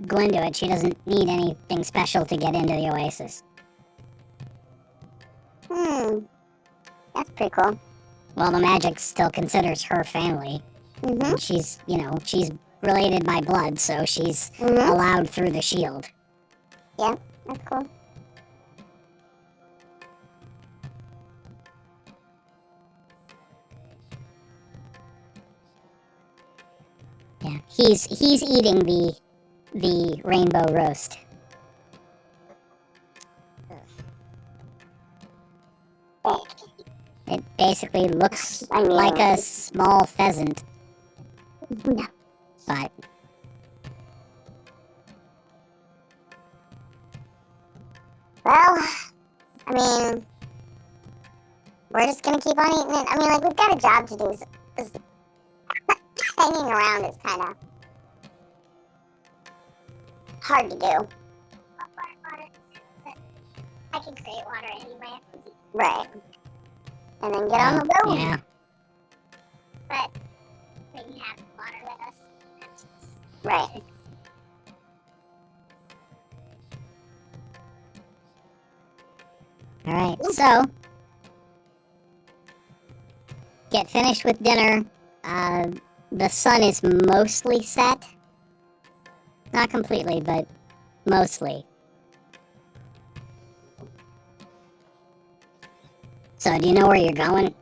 Gwen do it. She doesn't need anything special to get into the Oasis. That's pretty cool. Well, the magic still considers her family. And she's related by blood, so she's allowed through the shield. Yeah, that's cool. Yeah, he's eating the rainbow roast. It basically looks like a small pheasant. No. But Well, I mean, we're just gonna keep on eating it. I mean, like, we've got a job to do. Is hanging around is kind of hard to do. I can create water anyway. Right. And then get on the road. yeah. But we can have water with us. Right. Alright, so get finished with dinner. The sun is mostly set. Not completely, but mostly. So, do you know where you're going?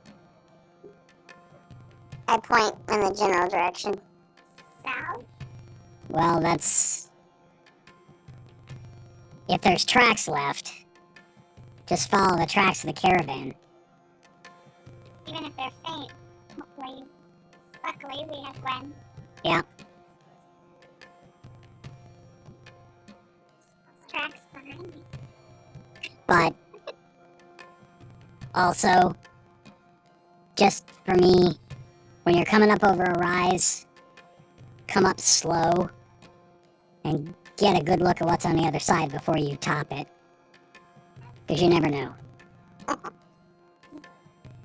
I point in the general direction. South? Well, that's... If there's tracks left, just follow the tracks of the caravan. Even if they're faint, luckily we have Gwen. Yeah. Tracks behind me. But also, just for me, when you're coming up over a rise, come up slow and get a good look at what's on the other side before you top it. Because you never know.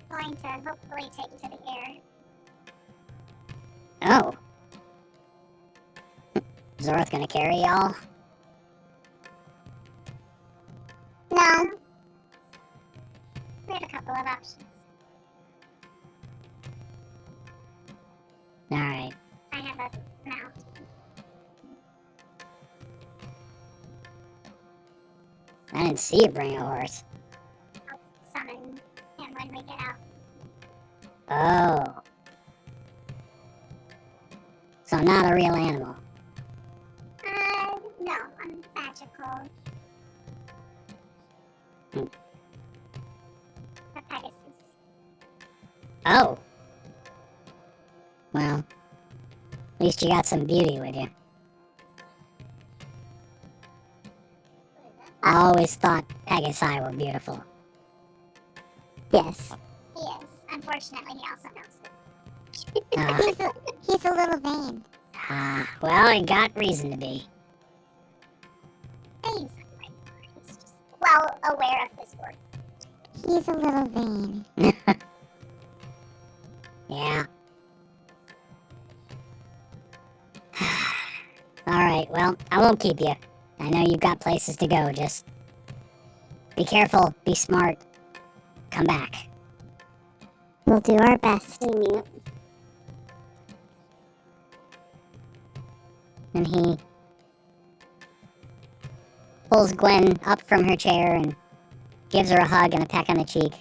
Going to hopefully take you to the air. Oh. Zorth gonna carry y'all? No. We have a couple of options. Alright. I have a mount. I didn't see you bring a horse. I'll summon him when we get out. Oh. So not a real animal. No, I'm magical. Hmm. A Pegasus. Oh. Well, at least you got some beauty with you. I always thought Pegasi were beautiful. Yes. He is. Unfortunately, he also knows it. He's a little vain. Well, he got reason to be. He's just well aware of his worth. He's a little vain. Yeah. Alright, well, I won't keep you. I know you've got places to go, just be careful, be smart, come back. We'll do our best. And he pulls Gwen up from her chair and gives her a hug and a peck on the cheek.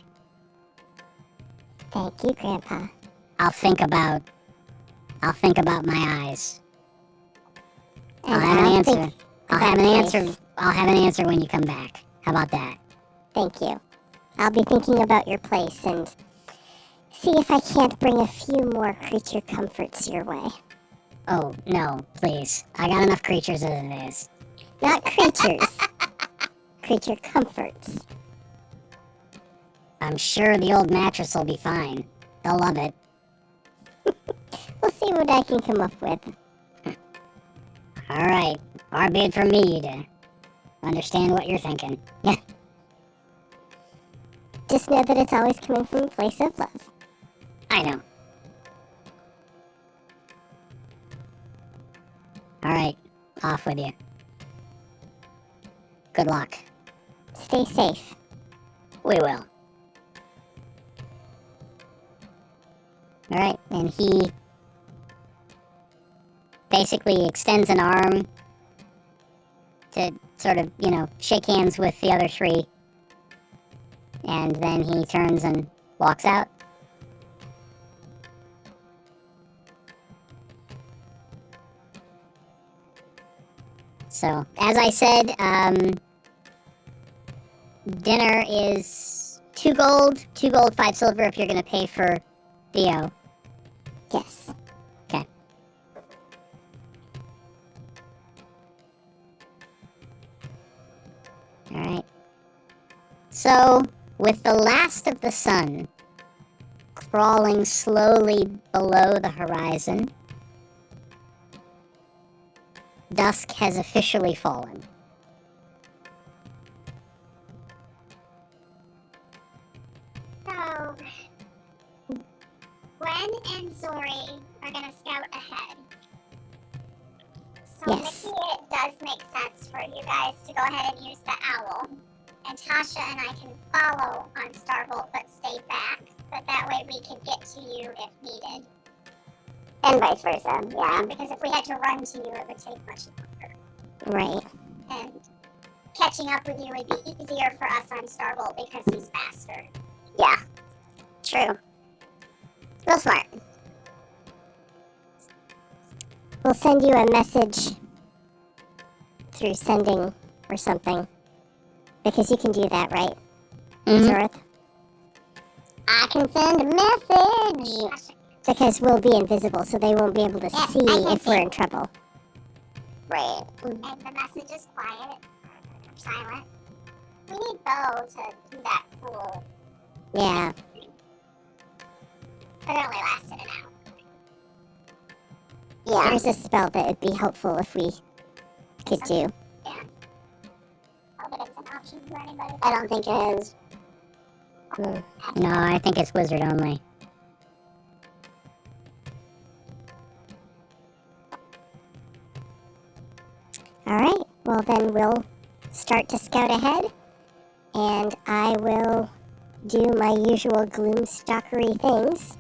Thank you, Grandpa. I'll think about my eyes. And I'll have an answer. think I'll have an about answer. place. I'll have an answer when you come back. How about that? Thank you. I'll be thinking about your place and see if I can't bring a few more creature comforts your way. Oh, no, please. I got enough creatures as it is. Not creatures. Creature comforts. I'm sure the old mattress will be fine. They'll love it. We'll see what I can come up with. Alright, far be it from me to understand what you're thinking. Just know that it's always coming from a place of love. I know. Alright, off with you. Good luck. Stay safe. We will. Alright, and he basically extends an arm to sort of, shake hands with the other three. And then he turns and walks out. So, as I said, dinner is 2 gold, 2 gold, 5 silver if you're going to pay for Theo. Yes. Okay. Alright. So, with the last of the sun crawling slowly below the horizon, dusk has officially fallen. So, Gwen and Zori are gonna scout ahead. So Yes. maybe it does make sense for you guys to go ahead and use the owl. And Tasha and I can follow on Starbolt but stay back. But that way we could get to you if needed. And vice versa, yeah. Because if we had to run to you, it would take much longer. Right. And catching up with you would be easier for us on Starbolt because he's faster. Yeah. True. Real smart. We'll send you a message through sending or something. Because you can do that, right? Zorth? I can send a message. Because we'll be invisible, so they won't be able to Yeah, see I can if we're in trouble. Right. And the message is quiet, silent. We need Bo to do that cool, Yeah. but it only lasted an hour. Yeah. There's a spell that would be helpful if we could do. Yeah. Oh, but it's an option for anybody. I don't think it is. No, I think it's wizard only. Alright, well then we'll start to scout ahead. And I will do my usual gloomstalkery things.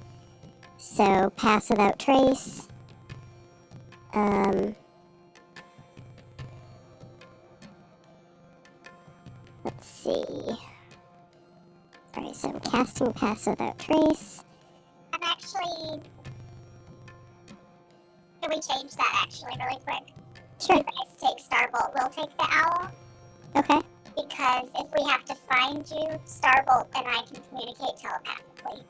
So, pass without trace. Let's see. Alright, so I'm casting Pass Without Trace. I'm actually... Can we change that actually really quick? Sure. You guys take Starbolt, we'll take the owl. Okay. Because if we have to find you, Starbolt and I can communicate telepathically.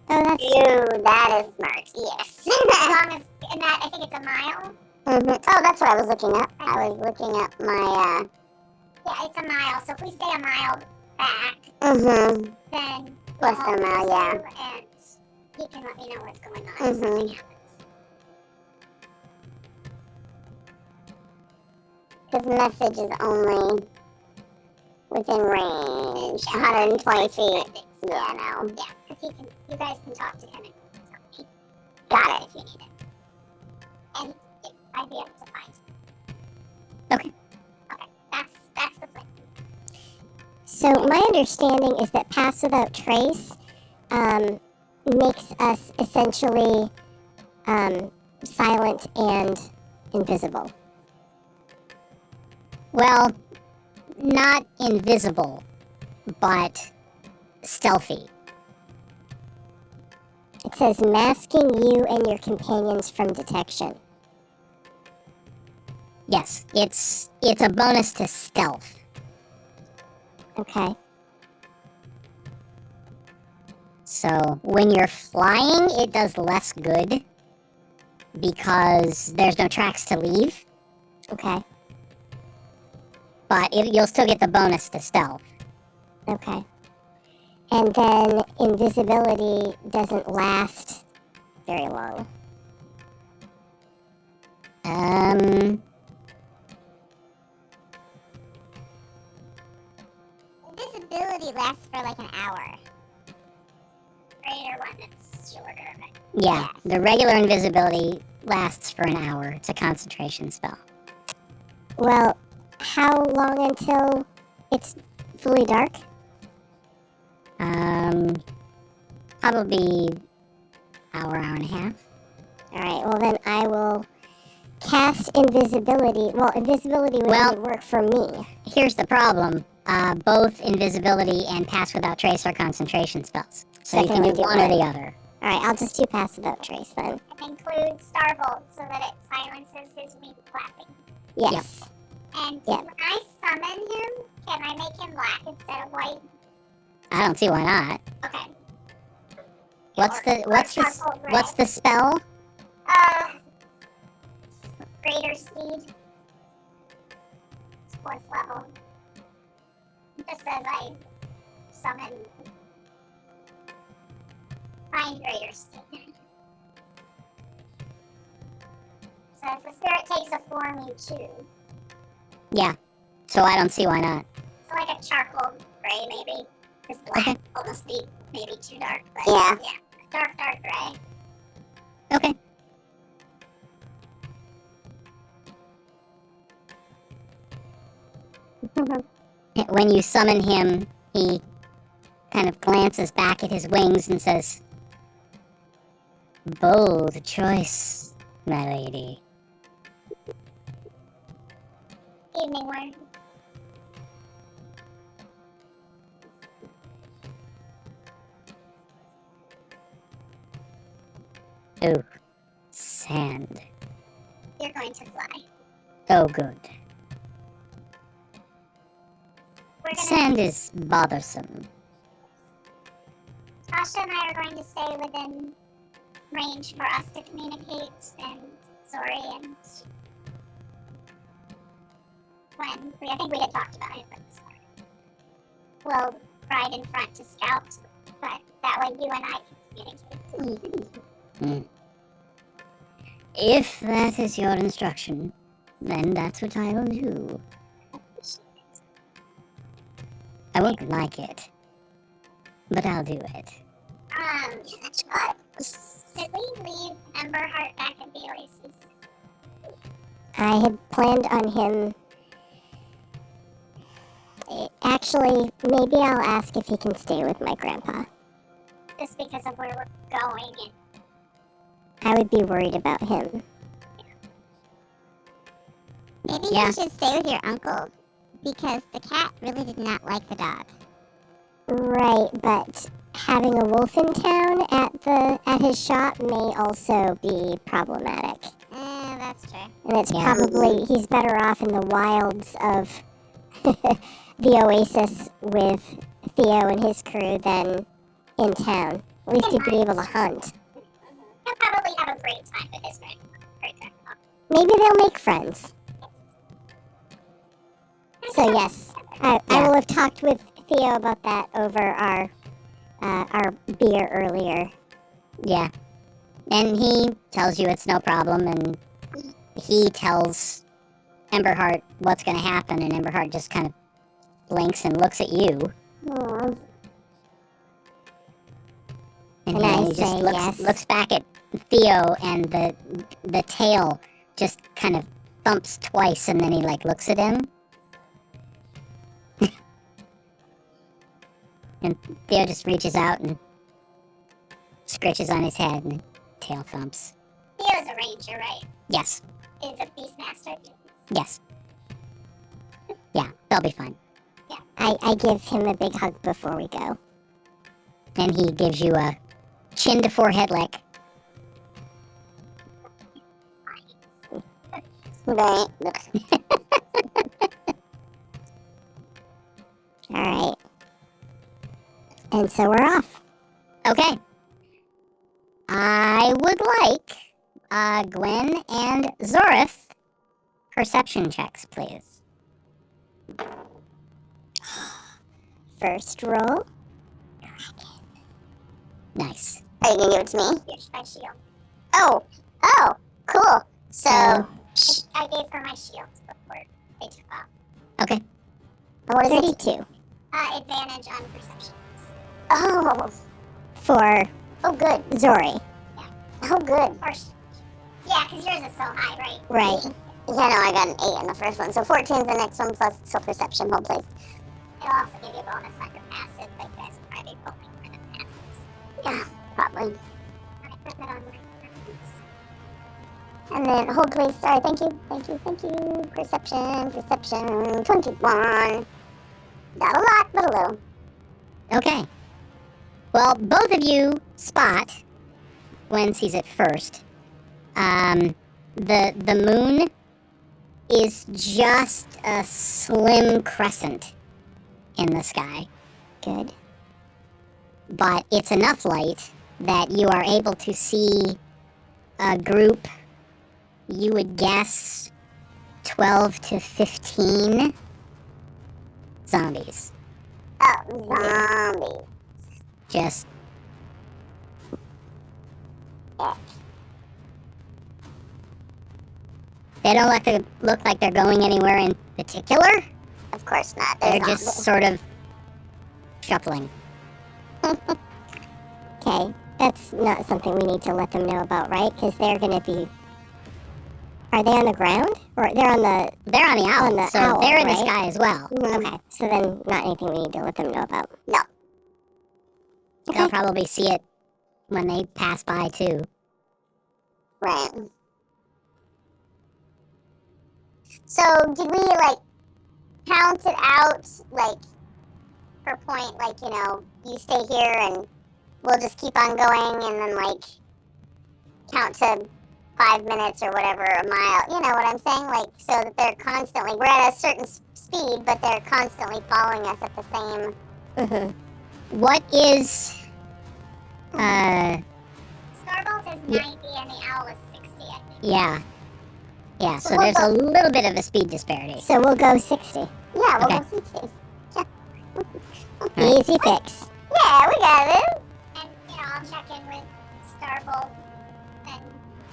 Oh, that's... Ew, that is smart. Yes. As long as, and that, I think it's a mile. Oh, that's what I was looking up. I was looking up my, Yeah, it's a mile. So if we stay a mile back, then Less we'll than a mile, use yeah. you, and he can let me know what's going on if something happens. His message is only within range, 120 feet. Yeah, no. Yeah, because you guys can talk to him and tell me. Got it. If you need it. And I'd be able to find him. Okay. Okay, that's the plan. So my understanding is that Pass Without Trace makes us essentially silent and invisible. Well, not invisible, but stealthy. It says masking you and your companions from detection. Yes, it's a bonus to stealth. Okay. So when you're flying, it does less good because there's no tracks to leave, Okay. but you'll still get the bonus to stealth. Okay. And then invisibility doesn't last very long. Invisibility lasts for like an hour. Greater one that's shorter. Yeah, the regular invisibility lasts for an hour. It's a concentration spell. Well, how long until it's fully dark? Probably hour and a half. Alright, well then I will cast invisibility. Well, invisibility would Well- only work for me. Here's the problem. Both invisibility and pass without trace are concentration spells. So you can do Definitely do one or one. the other. Alright, I'll just do pass without trace then. And include Starbolt so that it silences his wing flapping. Yes. And Yep. when I summon him, can I make him black instead of white? I don't see why not. Okay. What's the spell? Greater speed. It's 4th level. It just says I summon. Find greater speed. So if the spirit takes a form you choose. Yeah. So I don't see why not. So like a charcoal gray maybe. This black Okay. almost be maybe too dark, but Yeah. Dark gray. Okay. When you summon him, he kind of glances back at his wings and says, "Bold choice, my lady." Evening word. Ooh, sand. You're going to fly. Oh, good. We're gonna Sand is bothersome. Tasha and I are going to stay within range for us to communicate, and Zori and Gwen. I think we had talked about it, but we'll ride in front to scout, but that way you and I can communicate. If that is your instruction, then that's what I will do. I won't like it, but I'll do it. Did we leave Emberheart back at the Oasis? I had planned on him. Actually, maybe I'll ask if he can stay with my grandpa. Just because of where we're going and I would be worried about him. maybe Yeah. you should stay with your uncle, because the cat really did not like the dog. Right, but having a wolf in town at his shop may also be problematic. That's true. And it's Yeah. probably he's better off in the wilds of the Oasis with Theo and his crew than in town. At least he'd be able to hunt. He'll probably have a great time with his friend. Maybe they'll make friends. So yes, I will have talked with Theo about that over our beer earlier. Yeah. And he tells you it's no problem, and he tells Emberheart what's going to happen, and Emberheart just kind of blinks and looks at you. Aww. And And then I he just say looks, yes. looks back at Theo, and the tail just kind of thumps twice, and then he looks at him. And Theo just reaches out and scritches on his head, and the tail thumps. Theo's a ranger, right? Yes, Is a beastmaster. yes. Yeah, they'll be fine. I give him a big hug before we go. And he gives you a chin to forehead lick. Right. Alright. And so we're off. Okay. I would like Gwen and Zorith perception checks, please. First roll. Nice. Are you gonna give it to me? Here's my shield. Oh, cool. So I gave her my shield before they took off. Okay. What is 32 Advantage on perception. Oh. For Good. Zori. Oh, good. Yeah, because yours is so high, right? Right. Yeah, no, I got an 8 in the first one, so 14's the next one, plus so perception, whole place. It'll also give you a bonus on your passive, like you guys will probably be rolling for the passives. Yeah, probably. Alright, put that on my cards. And then hold place. Sorry, thank you. Perception. 21. Not a lot, but a little. Okay. Well, both of you spot, Gwen sees it first. The moon is just a slim crescent in the sky. Good. But it's enough light that you are able to see a group, you would guess 12 to 15 zombies. Oh, zombie. Just Yeah. they don't look like they're going anywhere in particular. Of course not. They're They're just sort of shuffling. Okay, that's not something we need to let them know about, right? Because they're gonna be. Are they on the ground, or they're on the? They're on the owl, On the so owl, they're in the right? sky as well. Okay, so then not anything we need to let them know about. No. They'll probably see it when they pass by too. Right. So, did we, like, count it out, like, per point, like, you know, you stay here and we'll just keep on going and then, like, count to 5 minutes or whatever, a mile, you know what I'm saying? Like, so that they're constantly, we're at a certain speed, but they're constantly following us at the same. Mm-hmm. What is Starbolt is 90 and the owl is 60, I think. yeah. Yeah, so we'll there's a little bit of a speed disparity. So we'll go 60. Yeah, we'll Okay. go 60. Right. Easy fix. Yeah, we got this. And, you know, I'll check in with Starbolt and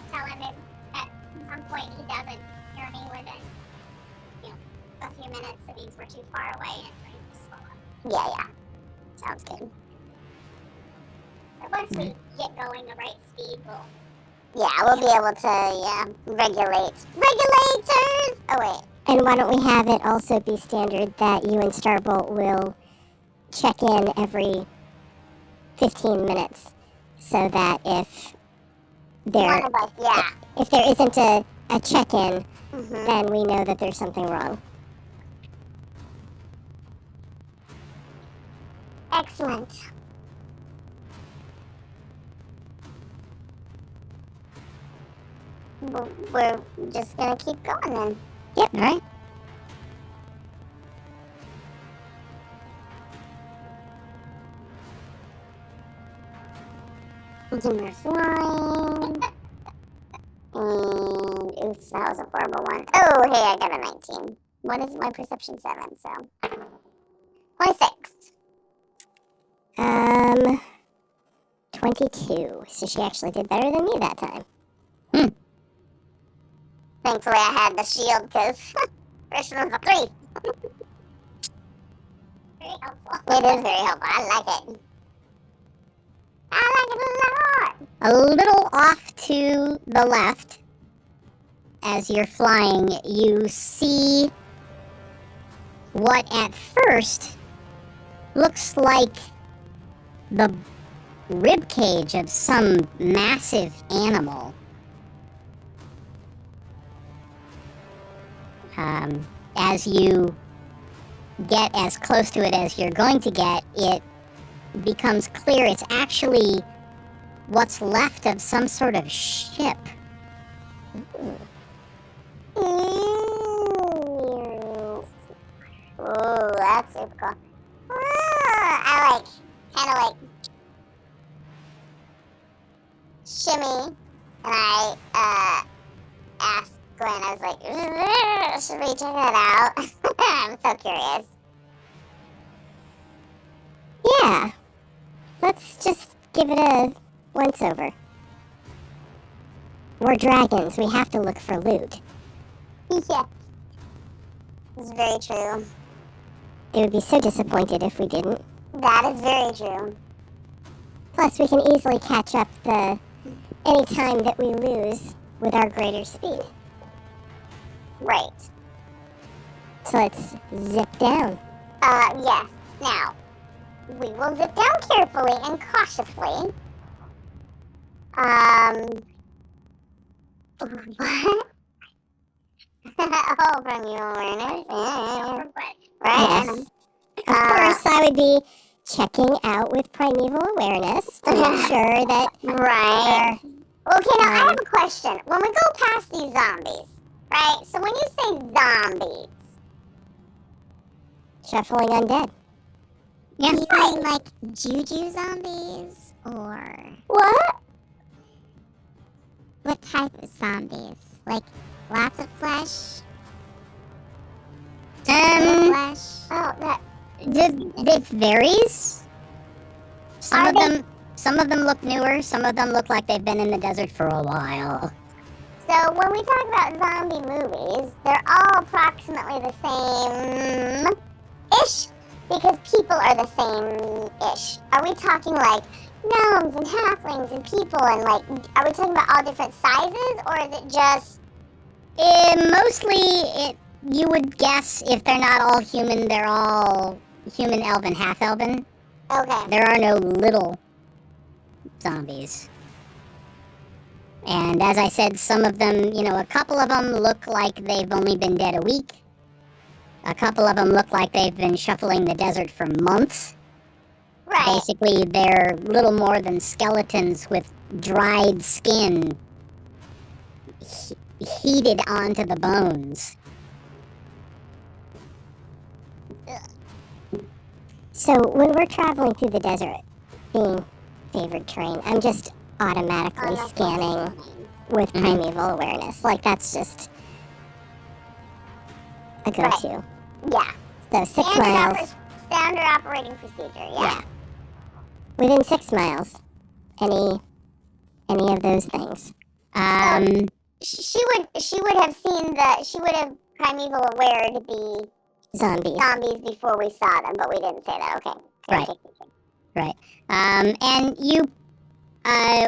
tell him if at some point he doesn't hear me within, you know, a few minutes, that means we're too far away and for him to slow up. Yeah. Sounds good. But once we get going the right speed, Yeah, we'll be able to, regulate. Regulators! Oh, wait. And why don't we have it also be standard that you and Starbolt will check in every 15 minutes, so that if One of us, yeah. if there isn't a check-in, Mm-hmm. then we know that there's something wrong. Excellent. We're just gonna keep going then. Yep, all right. And we're flying. And oops, that was a horrible one. Oh, hey, I got a 19. What is my perception? 7, so 26. 22. So she actually did better than me that time. Thankfully, I had the shield because first one was a 3. very helpful. It is very helpful. I like it. I like it a lot. A little off to the left, as you're flying, you see what at first looks like the rib cage of some massive animal. As you get as close to it as you're going to get, it becomes clear it's actually what's left of some sort of ship. Ooh, that's super cool. I kind of like shimmy, and I asked Gwen, I was like, should we check that out? I'm so curious. Yeah. Let's just give it a once-over. We're dragons. We have to look for loot. Yeah. It's very true. They would be so disappointed if we didn't. That is very true. Plus, we can easily catch up any time that we lose with our greater speed. Right. So let's zip down. Yes. Now, we will zip down carefully and cautiously. What? Oh, from your awareness. Yeah. Right. Yes. Of course, I would be checking out with primeval awareness to make sure that Right. Okay, now I Um, have a question. When we go past these zombies, right? So when you say zombies, shuffling undead. Yeah. Do you mean like juju zombies or what? what type of zombies? Like lots of flesh, little flesh. Oh, that. It varies. Are they- Some of them look newer. Some of them look like they've been in the desert for a while. So when we talk about zombie movies, they're all approximately the same-ish because people are the same-ish. Are we talking like gnomes and halflings and people and like, are we talking about all different sizes or is it just... Mostly, you would guess if they're not all human, they're all human, elven, half elven. Okay. There are no little zombies. And as I said, some of them, a couple of them look like they've only been dead a week. A couple of them look like they've been shuffling the desert for months. Right. Basically, they're little more than skeletons with dried skin heated onto the bones. So when we're traveling through the desert, being favored terrain, I'm just automatically scanning with primeval awareness. Like, that's just a go-to. Yeah. So 6 miles. Standard operating procedure, yeah. Within 6 miles, any of those things. She would have primeval awared the Zombies. before we saw them, but we didn't say that. Okay. Right. And you,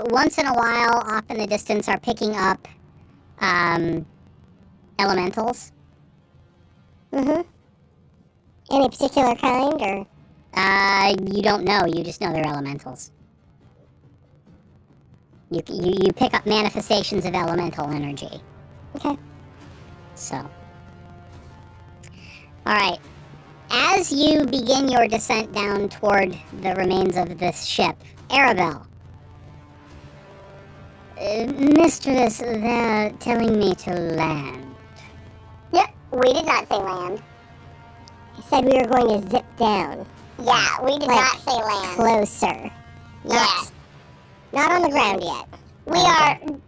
once in a while, off in the distance, are picking up, elementals. Mm-hmm. Any particular kind, or? You don't know. You just know they're elementals. You pick up manifestations of elemental energy. Okay. So. Alright. As you begin your descent down toward the remains of this ship, Arabelle. Mistress, they're telling me to land. Yep, we did not say land. I said we were going to zip down. Yeah, we did not say land. Closer. Yes. Not on the ground yet. We are... You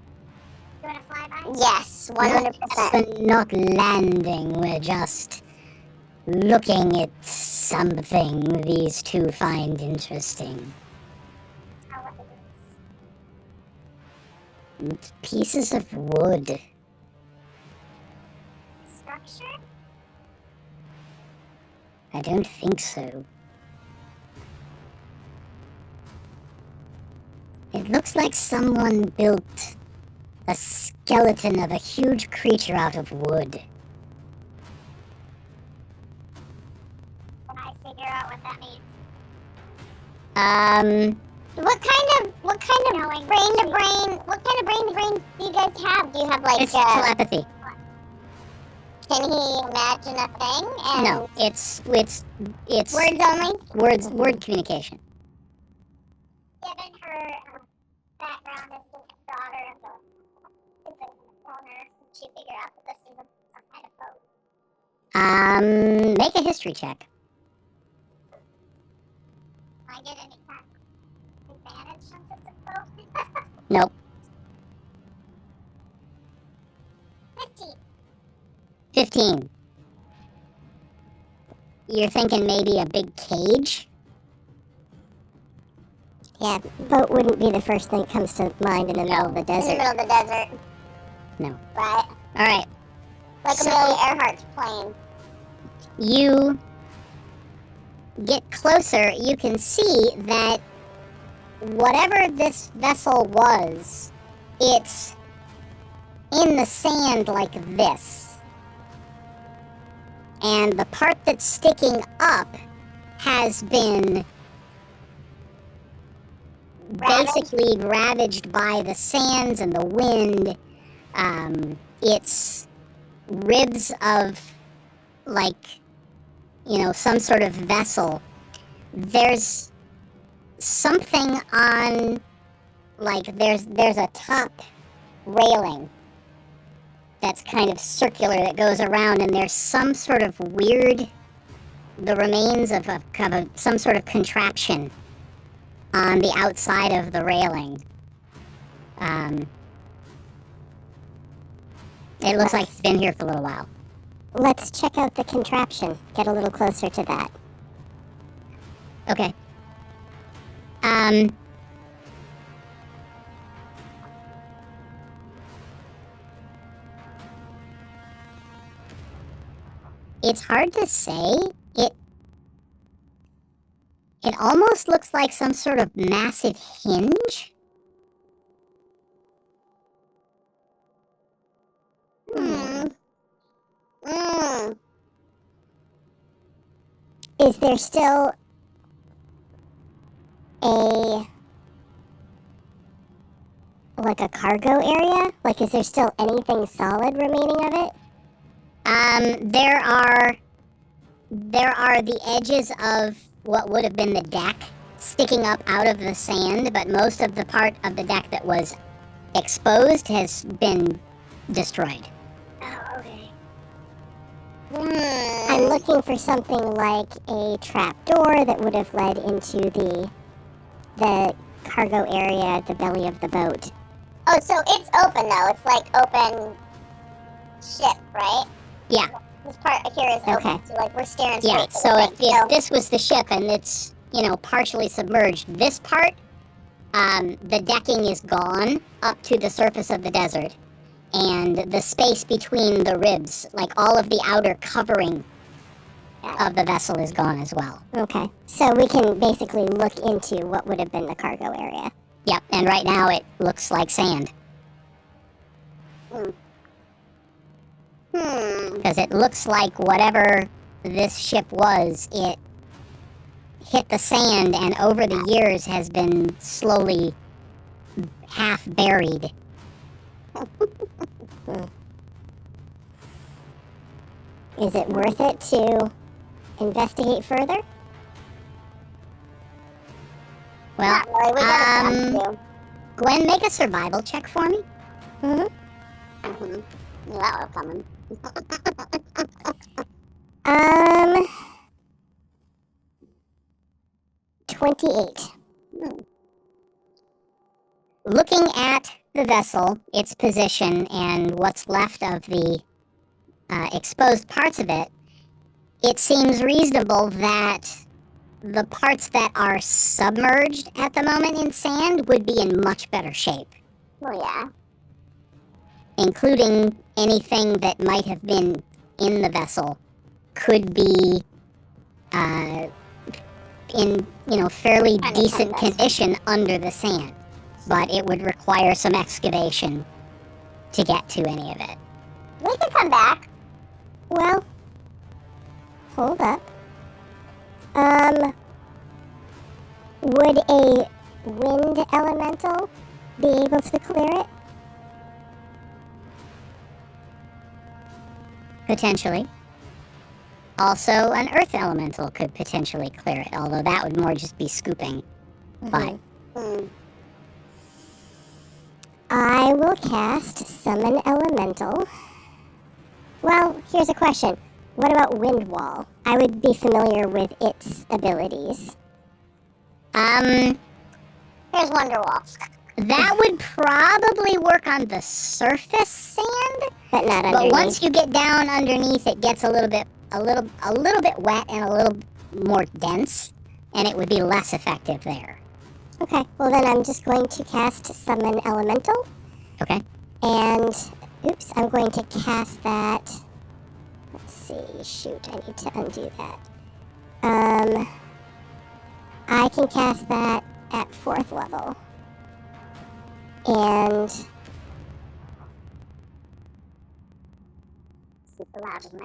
want to fly by? Yes, 100%. But not landing, we're just looking at something these two find interesting. How what it is? Pieces of wood. Structure? I don't think so. It looks like someone built a skeleton of a huge creature out of wood. Can I figure out what that means? What kind of brain to brain do you guys have? Do you have like It's telepathy. can he imagine a thing? And No, it's words only? word communication. Given her background as the daughter of the owner, she figure out that this is some kind of boat. Make a history check. I get any kind of advantage since it's a boat? Nope. 15. 15. You're thinking maybe a big cage? Yeah, boat wouldn't be the first thing that comes to mind in the middle of the In the desert. middle of the desert. No. Right? Alright. Like So- Amelia Earhart's plane. You get closer, you can see that whatever this vessel was, it's in the sand like this. and the part that's sticking up has been basically ravaged by the sands and the wind. It's ribs of, like, some sort of vessel. There's something on, like, there's a top railing that's kind of circular that goes around, and there's some sort of weird, the remains of some sort of contraption on the outside of the railing. It looks like it's been here for a little while. Let's check out the contraption. Get a little closer to that. Okay. It's hard to say. It almost looks like some sort of massive hinge. Is there still a cargo area? Like, is there still anything solid remaining of it? There are the edges of what would have been the deck sticking up out of the sand, but most of the part of the deck that was exposed has been destroyed. Oh, okay. I'm looking for something like a trap door that would have led into the cargo area at the belly of the boat. Oh, so it's open though. It's like open ship, right? Yeah. This part here is Okay. open, so like we're staring straight Yeah, to so the if thing. this was the ship and it's, partially submerged, this part, the decking is gone up to the surface of the desert. And the space between the ribs, like all of the outer covering of the vessel is gone as well. Okay. So we can basically look into what would have been the cargo area. Yep, and right now it looks like sand. Because it looks like whatever this ship was, it hit the sand and over the years has been slowly half buried. Is it worth it to investigate further? Well, Not really. We got a job to do. Gwen, make a survival check for me. Knew that was coming. 28. Looking at the vessel, its position, and what's left of the exposed parts of it, it seems reasonable that the parts that are submerged at the moment in sand would be in much better shape, Oh yeah. including anything that might have been in the vessel could be in, fairly decent condition under the sand, but it would require some excavation to get to any of it. We can come back. Well, hold up. Would a wind elemental be able to clear it? Potentially. Also, an earth elemental could potentially clear it, although that would more just be scooping. But I will cast Summon Elemental. Well, here's a question. What about Wind Wall? I would be familiar with its abilities. Here's Wonderwall. that would probably work on the surface sand, But not but underneath. once you get down underneath, it gets a little bit wet and a little more dense, and it would be less effective there. Okay, well then I'm just going to cast Summon Elemental. Okay. And, oops, I'm going to cast that. Let's see, shoot, I need to undo that. I can cast that at 4th level. And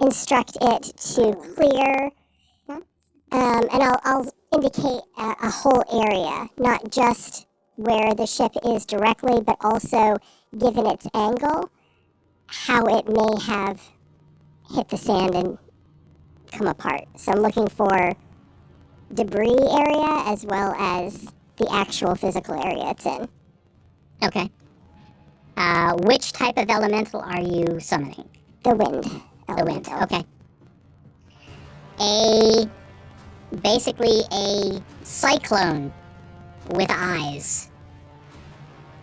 instruct it to clear, and I'll indicate a whole area, not just where the ship is directly, but also, given its angle, how it may have hit the sand and come apart. So I'm looking for debris area as well as the actual physical area it's in. Okay. Which type of elemental are you summoning? The wind. The wind. Elemental. Okay. Basically a cyclone with eyes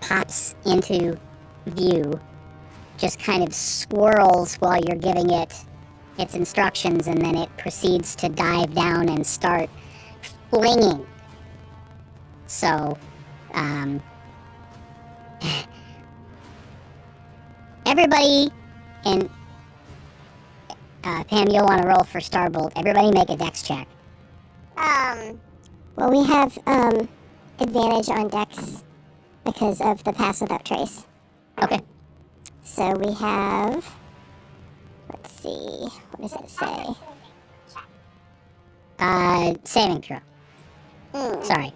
pops into view, just kind of swirls while you're giving it its instructions, and then it proceeds to dive down and start flinging. So, everybody in Pam, you'll want to roll for Starbolt. Everybody make a dex check. Well, we have advantage on dex because of the pass without trace. Okay. So we have, let's see, what does it say? Saving throw. Sorry.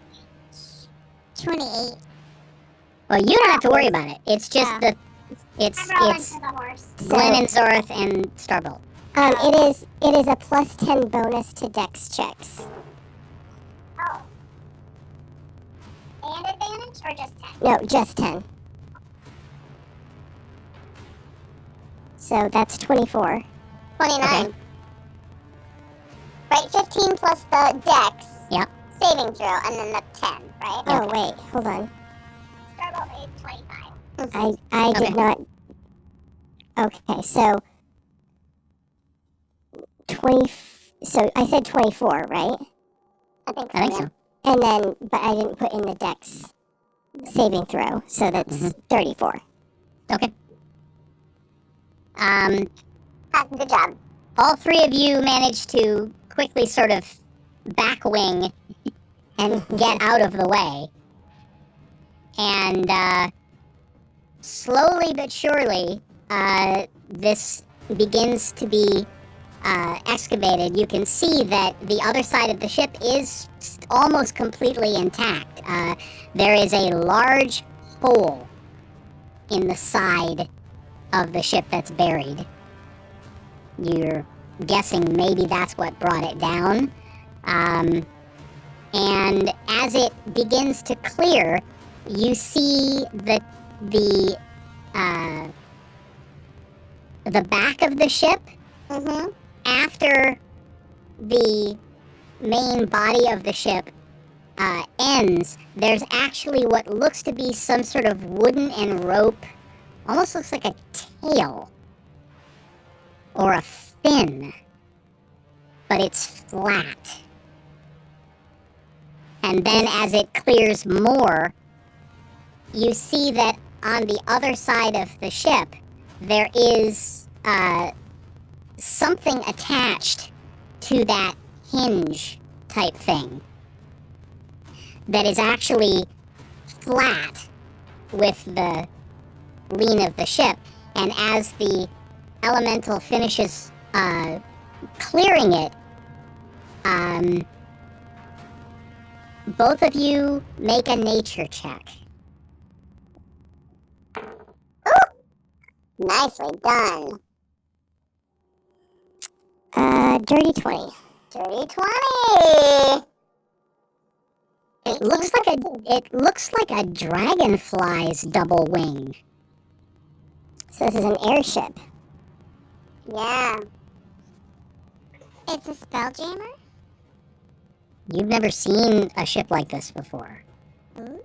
28. Well, you don't have to worry about it. It's just Yeah. it's I'm rolling it's for the horse. Gwen and Zorth and Starbolt. It is a plus 10 bonus to dex checks. Oh. And advantage or just 10? No, just 10. So that's 24. 29. Okay. Right, 15 plus the dex. Yep. Saving throw, and then the 10, right? Oh, wait, hold on. Starbolt made 25. I Okay. did not. Okay, so 20. So I said 24, right? I think I think so. And then, but I didn't put in the dex saving throw, so that's 34. Okay. Good job. All three of you managed to quickly sort of backwing and get out of the way. And slowly but surely, this begins to be excavated. You can see that the other side of the ship is almost completely intact. There is a large hole in the side of the ship that's buried. You're guessing maybe that's what brought it down. And as it begins to clear, you see the back of the ship. Mm-hmm. After the main body of the ship ends, there's actually what looks to be some sort of wooden and rope, almost looks like a tail or a fin, but it's flat. And then as it clears more, you see that on the other side of the ship, there is something attached to that hinge type thing that is actually flat with the lean of the ship. And as the elemental finishes clearing it, both of you make a nature check. Nicely done. Dirty 20. Dirty 20. It looks like a dragonfly's double wing. So this is an airship. Yeah. It's a spelljammer? You've never seen a ship like this before. Ooh.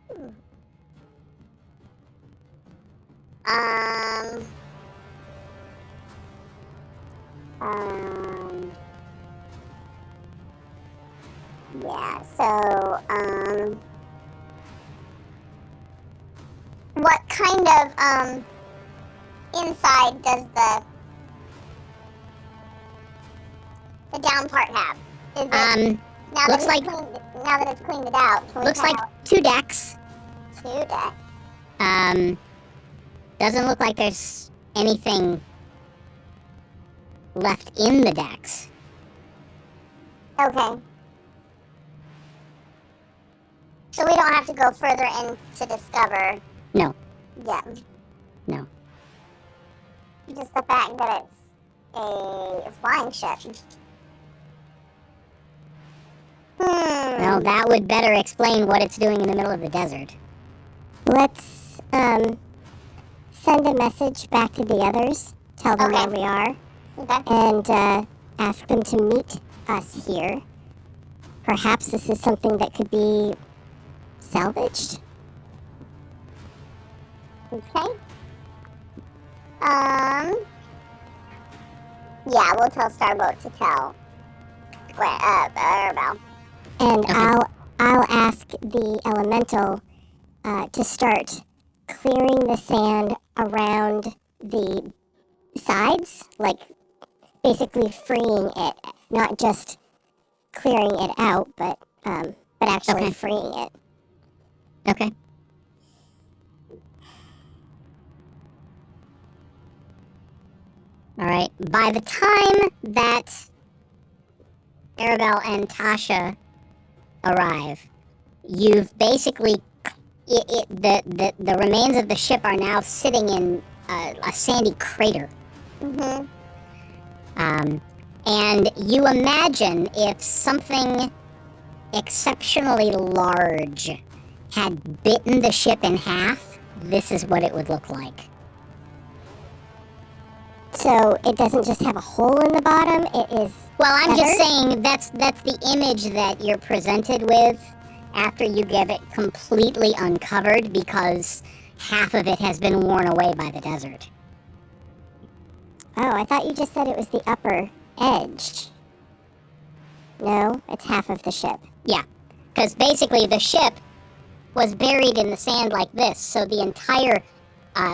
Yeah, so, what kind of, inside does the down part have? Is it, now looks that like- now that it's cleaned it out, can we Looks tell? like 2 decks. 2 decks. Doesn't look like there's anything left in the decks. Okay. So we don't have to go further in to discover. No. Yeah. No. Just the fact that it's a flying ship. Well, that would better explain what it's doing in the middle of the desert. Let's send a message back to the others, tell them Okay. where we are, Okay. and ask them to meet us here. Perhaps this is something that could be salvaged. Okay. Yeah, we'll tell Starboat to tell Gwen, Arabelle. And Okay. I'll ask the elemental to start clearing the sand around the sides, like basically freeing it, not just clearing it out, but actually Okay. freeing it. Okay. All right. By the time that Arabelle and Tasha arrive, you've basically the remains of the ship are now sitting in a sandy crater. Mm-hmm. And you imagine if something exceptionally large had bitten the ship in half, this is what it would look like. So it doesn't just have a hole in the bottom, it is... Well, I'm just feathered? saying that's the image that you're presented with after you get it completely uncovered because half of it has been worn away by the desert. Oh, I thought you just said it was the upper edge. No, it's half of the ship. Because basically the ship was buried in the sand like this, so the entire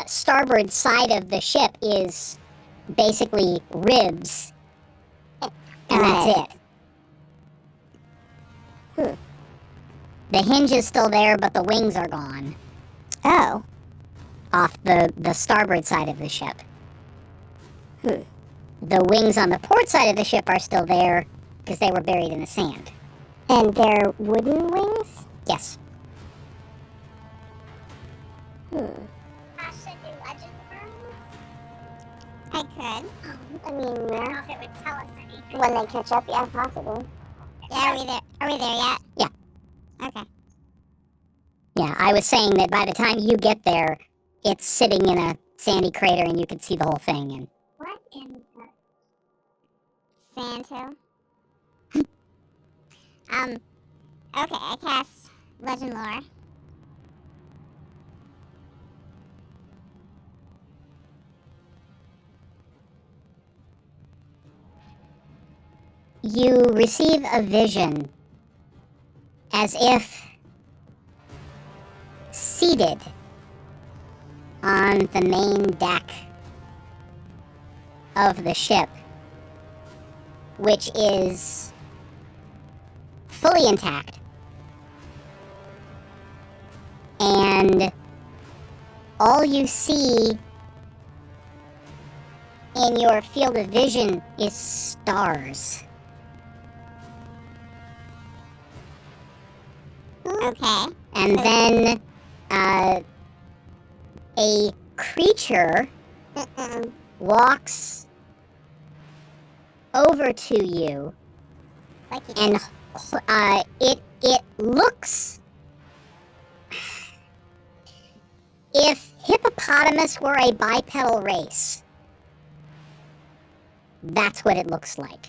starboard side of the ship is basically ribs, and that's it. The hinge is still there, but the wings are gone Oh, off the starboard side of the ship. Hmm. The wings on the port side of the ship are still there because they were buried in the sand. and they're wooden wings? Yes. Tasha do legend worms? I could. I mean, I don't know yeah. if it would tell us anything. When they catch up, yeah, possibly. Yeah, are we there yet? Yeah. Okay. Yeah, I was saying that by the time you get there, it's sitting in a sandy crater and you can see the whole thing. And What in the sand hill? Okay, I cast legend lore. you receive a vision as if seated on the main deck of the ship, which is fully intact. And all you see in your field of vision is stars. Okay. And then a creature walks over to you, Like you and it looks, if hippopotamus were a bipedal race, that's what it looks like.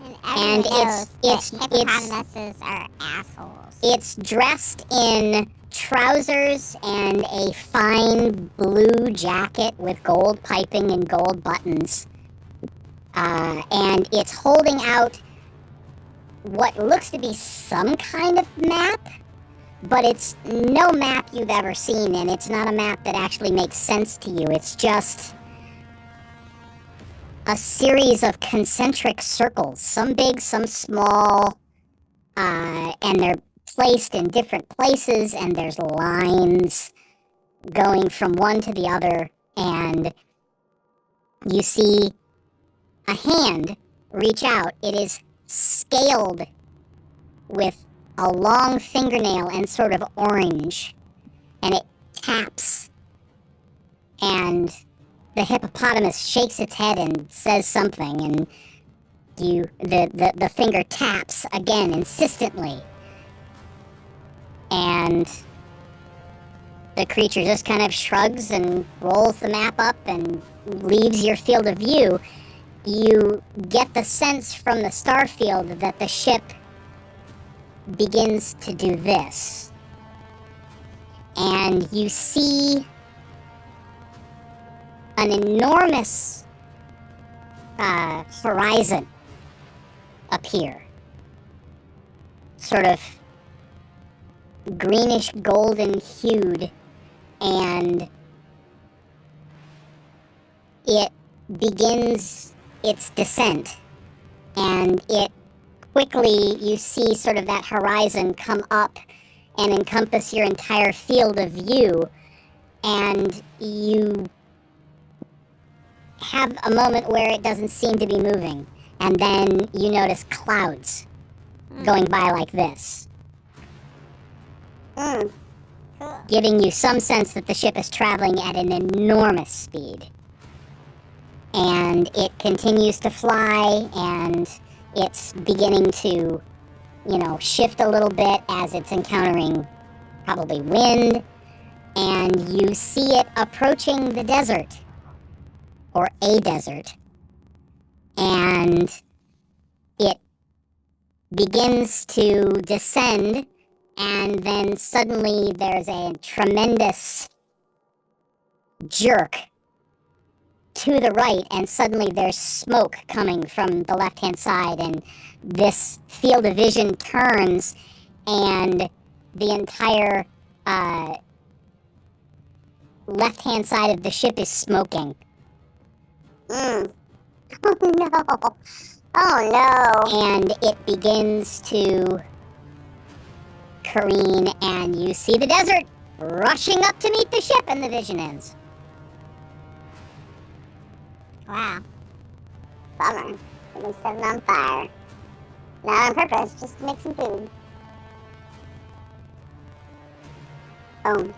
And And everyone it's- knows that it's- hippopotamuses are assholes. It's dressed in trousers and a fine blue jacket with gold piping and gold buttons. And it's holding out what looks to be some kind of map, but it's no map you've ever seen, and it's not a map that actually makes sense to you. It's just a series of concentric circles, some big, some small, and they're placed in different places, and there's lines going from one to the other, and you see a hand reach out. It is scaled with a long fingernail and sort of orange, and it taps, and the hippopotamus shakes its head and says something, and the finger taps again insistently, and the creature just kind of shrugs and rolls the map up and leaves your field of view. You get the sense from the star field that the ship begins to do this. And you see an enormous horizon appear. Sort of greenish golden hued, and it begins its descent, and it quickly, you see sort of that horizon come up and encompass your entire field of view, and you have a moment where it doesn't seem to be moving, and then you notice clouds going by like this, Cool. giving you some sense that the ship is traveling at an enormous speed. And it continues to fly, and it's beginning to, shift a little bit as it's encountering probably wind, and you see it approaching the desert, or a desert, and it begins to descend, and then suddenly there's a tremendous jerk to the right, and suddenly there's smoke coming from the left-hand side, and this field of vision turns, and the entire left-hand side of the ship is smoking. Oh no. Oh no. And it begins to careen, and you see the desert rushing up to meet the ship, and the vision ends. Wow. Bummer. It was set on fire. Not on purpose, just to make some food. Boom.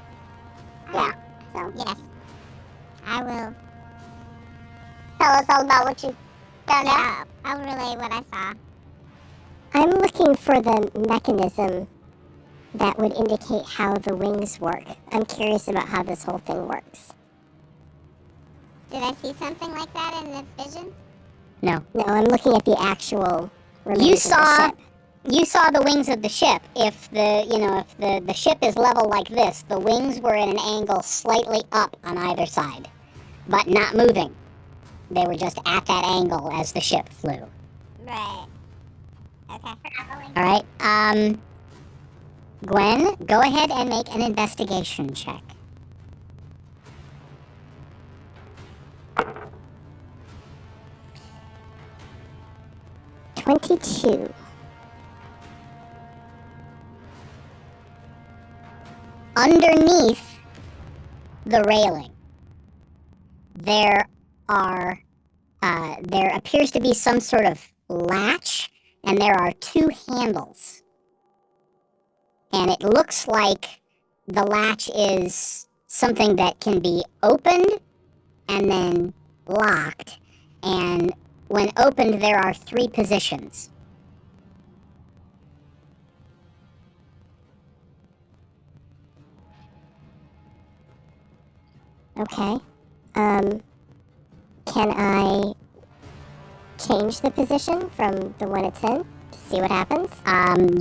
Yeah. So Yes. I will. tell us all about what you found out. Yeah, I'll relay what I saw. I'm looking for the mechanism that would indicate how the wings work. I'm curious about how this whole thing works. Did I see something like that in the vision? No. No, I'm looking at the actual remains You of the saw ship. you saw the wings of the ship. If the ship is level like this, the wings were at an angle slightly up on either side, but not moving. They were just at that angle as the ship flew. Right. Okay. All right. Gwen, go ahead and make an investigation check. $22. Underneath the railing, there appears to be some sort of latch, and there are two handles. And it looks like the latch is something that can be opened and then locked. And when opened, there are 3 positions. Okay. Can I change the position from the one it's in to see what happens?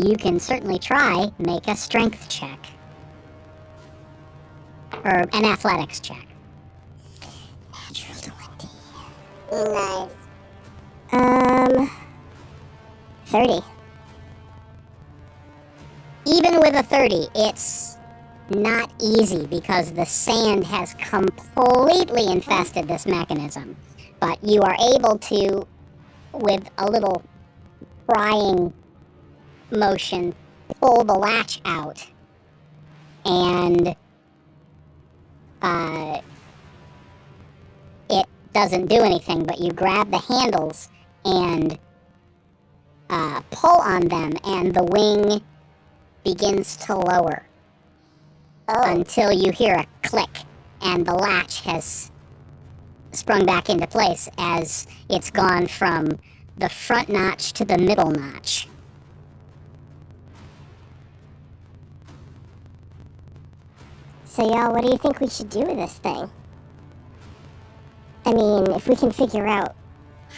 You can certainly try. Make a strength check. Or an athletics check. Natural 20. Nice. 30. Even with a 30, it's not easy because the sand has completely infested this mechanism. But you are able to, with a little prying motion, pull the latch out, and it doesn't do anything, but you grab the handles and pull on them, and the wing begins to lower until you hear a click, and the latch has sprung back into place as it's gone from the front notch to the middle notch. So y'all, what do you think we should do with this thing? I mean, if we can figure out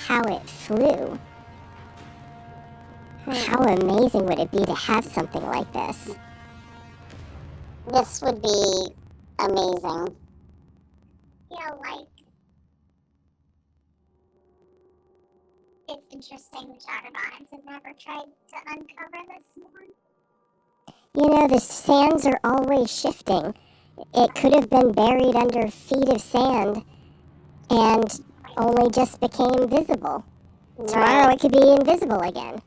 how it flew, how amazing would it be to have something like this? This would be amazing. Feel like it's interesting the Joggerbots have never tried to uncover this one. You know, the sands are always shifting. It could have been buried under feet of sand and only just became visible. Tomorrow it could be invisible again.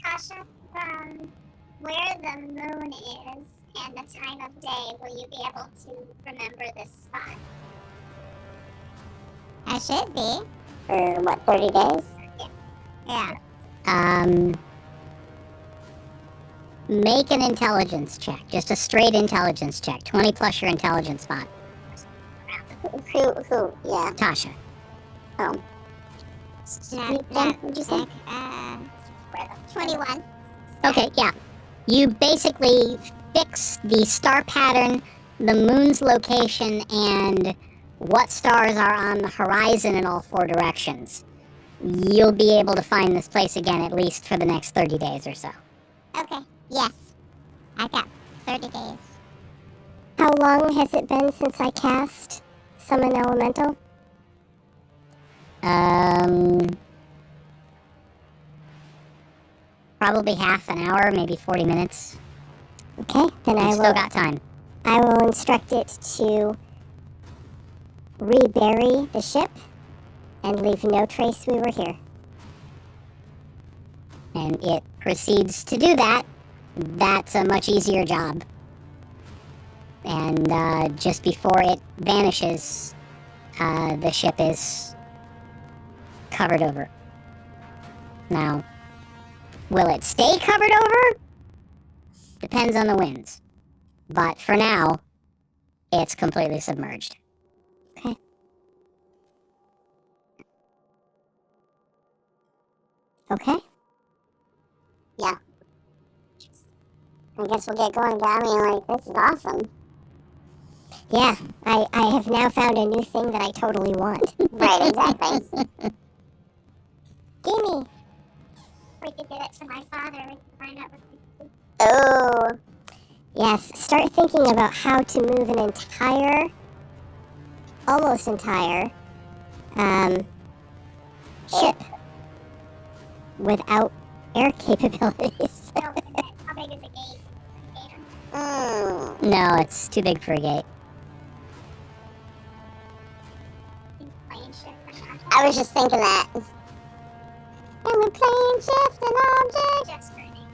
Tasha, from where the moon is and the time of day, will you be able to remember this spot? I should be. For what, 30 days? Yeah. Make an intelligence check. Just a straight intelligence check. 20 plus your intelligence spot. Who? Yeah. Tasha. Oh. What'd you say? 21. Okay, yeah. You basically fix the star pattern, the moon's location, and what stars are on the horizon in all 4 directions. You'll be able to find this place again at least for the next 30 days or so. Okay. Yes. I got 30 days. How long has it been since I cast Summon Elemental? Probably half an hour, maybe 40 minutes. Okay, then You've still got time. I will instruct it to rebury the ship and leave no trace we were here. And it proceeds to do that. That's a much easier job. And just before it vanishes, the ship is covered over. Now, will it stay covered over? Depends on the winds. But for now, it's completely submerged. Okay. Okay. Yeah. I guess we'll get going. I mean, like, this is awesome. Yeah, I have now found a new thing that I totally want. Right, exactly. Gimme! We could give it to my father. We could find out what we do. Oh. Yes, start thinking about how to move an almost entire, ship without air capabilities. How big is a gate? No, it's too big for a gate. Plane ship. I was just thinking that. And the plane shift an object. Just for a name.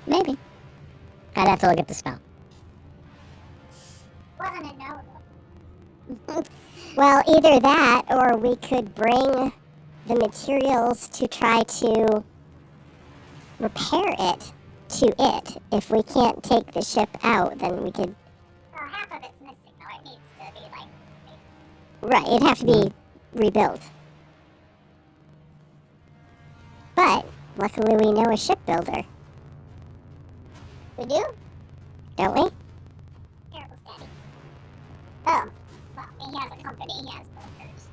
Maybe. I'd have to look at the spell. Wasn't a no, though. Well, either that, or we could bring the materials to try to repair it to it. If we can't take the ship out, then we could... Well, half of it's missing, though. It needs to be, like... Right, it'd have to be rebuilt. But, luckily we know a shipbuilder, We do? don't we? Terrible daddy. Oh. Well, he has a company. He has workers.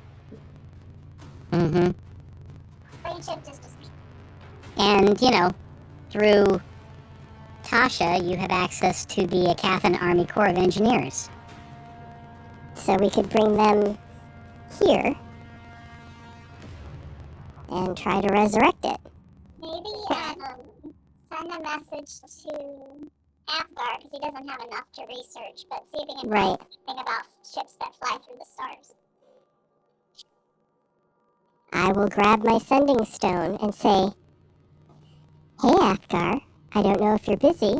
Mm-hmm. Plane ship just me. And, through Tasha, you have access to the Aecathan Army Corps of Engineers. So we could bring them here and try to resurrect it. Maybe send a message to Athgar, because he doesn't have enough to research, but see if he can Right. find anything about ships that fly through the stars. I will grab my sending stone and say, "Hey, Athgar, I don't know if you're busy,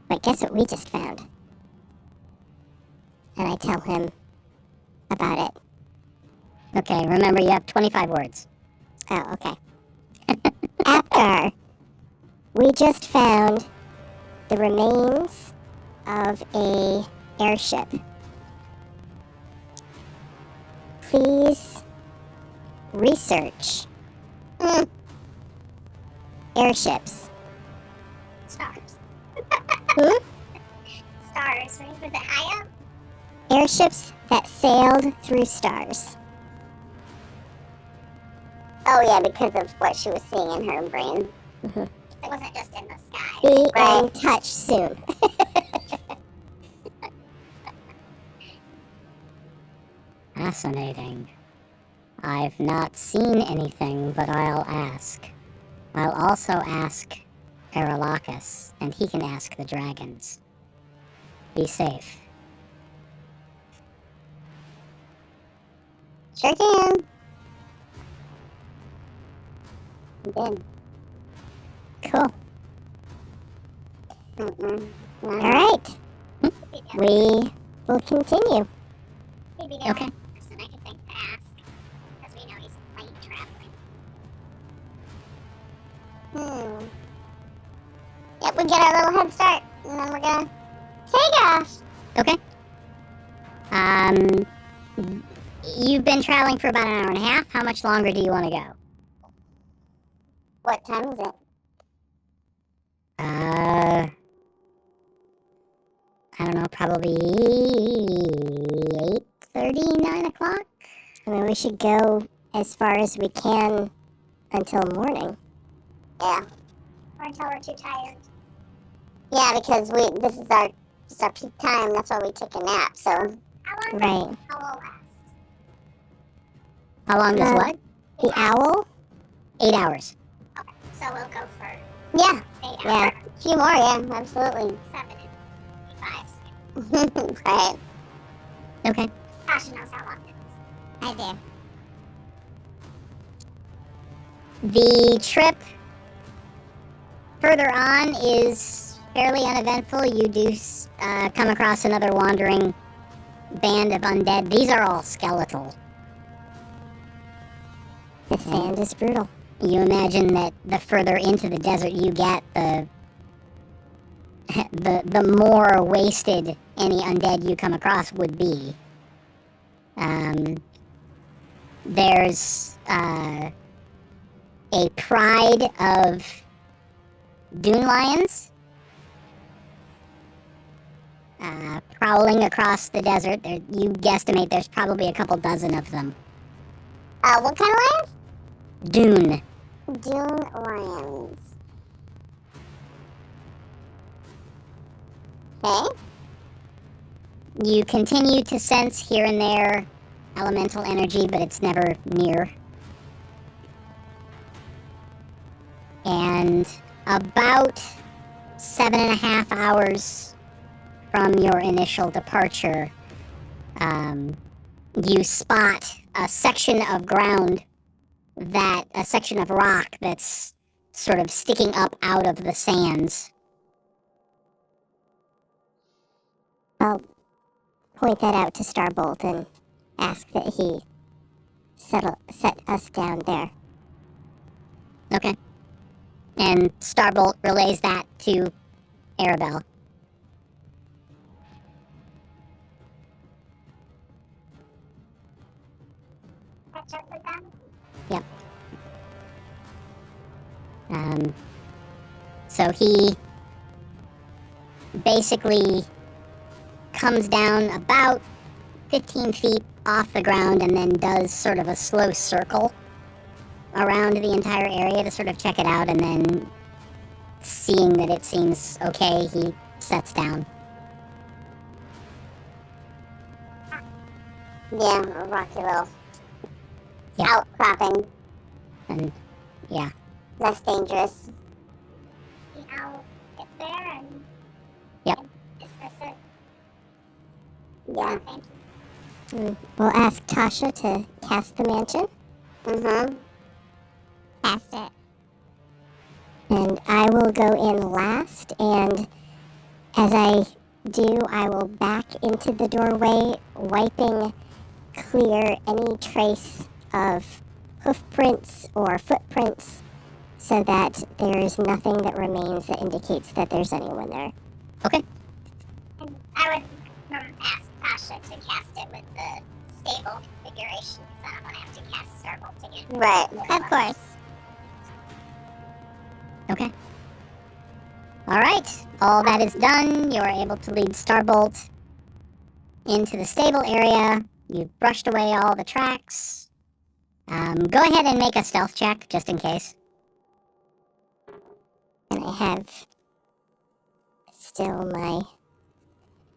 but guess what we just found?" And I tell him about it. Okay, remember you have 25 words. Oh, okay. Apgar, we just found the remains of a airship. Please research airships. Stars. Hmm? Stars, right? Was it high up? Airships that sailed through stars. Oh, yeah, because of what she was seeing in her brain. Mhm. It wasn't just in the sky. Be Right. in touch soon. Fascinating. I've not seen anything, but I'll ask. I'll also ask Aralakis, and he can ask the dragons. Be safe. Sure can. Good. Cool. Mm-mm. All right. We will continue. Maybe the Okay. only person I could think to ask, because we know he's plane traveling. Yep, we get our little head start, and then we're gonna take off. Okay. You've been traveling for about an hour and a half. How much longer do you want to go? What time is it? I don't know, probably 8:30, 9 o'clock? I mean, we should go as far as we can until morning. Yeah. Or until we're too tired. Yeah, because this is our peak time. That's why we take a nap. So how long? Right. How will last? How long does Uh, what? The owl? 8 hours. Okay, so we'll go for Yeah. 8 Yeah. hours. A few more, yeah, absolutely. 7 and 5. Right. Okay. Tasha knows how long it is. I do. The trip further on is fairly uneventful. You do come across another wandering band of undead. These are all skeletal. The sand is brutal. You imagine that the further into the desert you get, the more wasted any undead you come across would be. There's a pride of dune lions prowling across the desert. You guesstimate there's probably a couple dozen of them. What kind of lions? Dune. Dune lions. Okay. You continue to sense here and there elemental energy, but it's never near. And about 7.5 hours from your initial departure, you spot a section of rock that's sort of sticking up out of the sands. I'll point that out to Starbolt and ask that he set us down there. Okay. And Starbolt relays that to Arabelle. Catch up with them. So he basically comes down about 15 feet off the ground and then does sort of a slow circle around the entire area to sort of check it out, and then seeing that it seems okay, he sets down. Yeah, a rocky little Yeah. outcropping. And yeah. Less dangerous. I'll get there and Yep. discuss it. Yeah. Thank you. We'll ask Tasha to cast the mansion, Mm-hmm. Cast it. and I will go in last, and as I do, I will back into the doorway, wiping clear any trace of hoof prints or footprints so that there's nothing that remains that indicates that there's anyone there. Okay. And I would ask Tasha to cast it with the stable configuration because I don't want to have to cast Starbolt again. Right, of course. Okay. All right. All that is done. You're able to lead Starbolt into the stable area. You've brushed away all the tracks. Go ahead and make a stealth check, just in case. And I have still my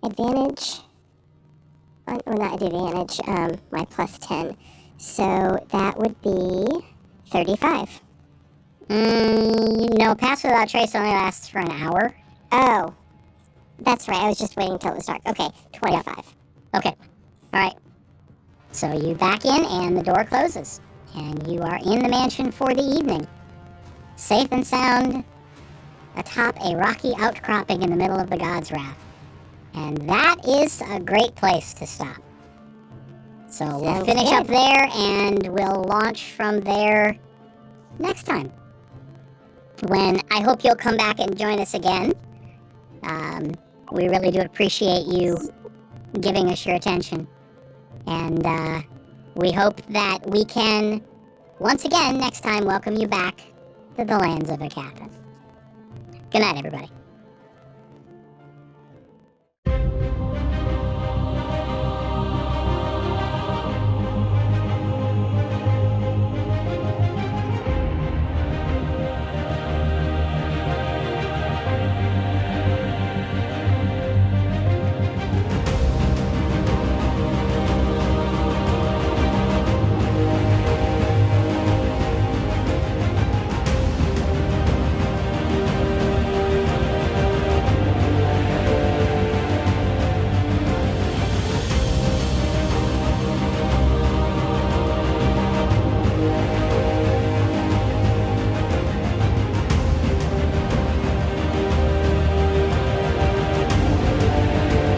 advantage. Well, not advantage, my plus 10. So that would be 35. No, Pass Without Trace only lasts for an hour. Oh, that's right. I was just waiting till it was dark. Okay, 25. Okay. All right. So you back in, and the door closes. And you are in the mansion for the evening. Safe and sound atop a rocky outcropping in the middle of the Godswrath. And that is a great place to stop. So we'll Sounds finish good. up there, and we'll launch from there next time. When I hope you'll come back and join us again. We really do appreciate you giving us your attention. And we hope that we can, once again, next time, welcome you back to the lands of Aecathan. Good night, everybody.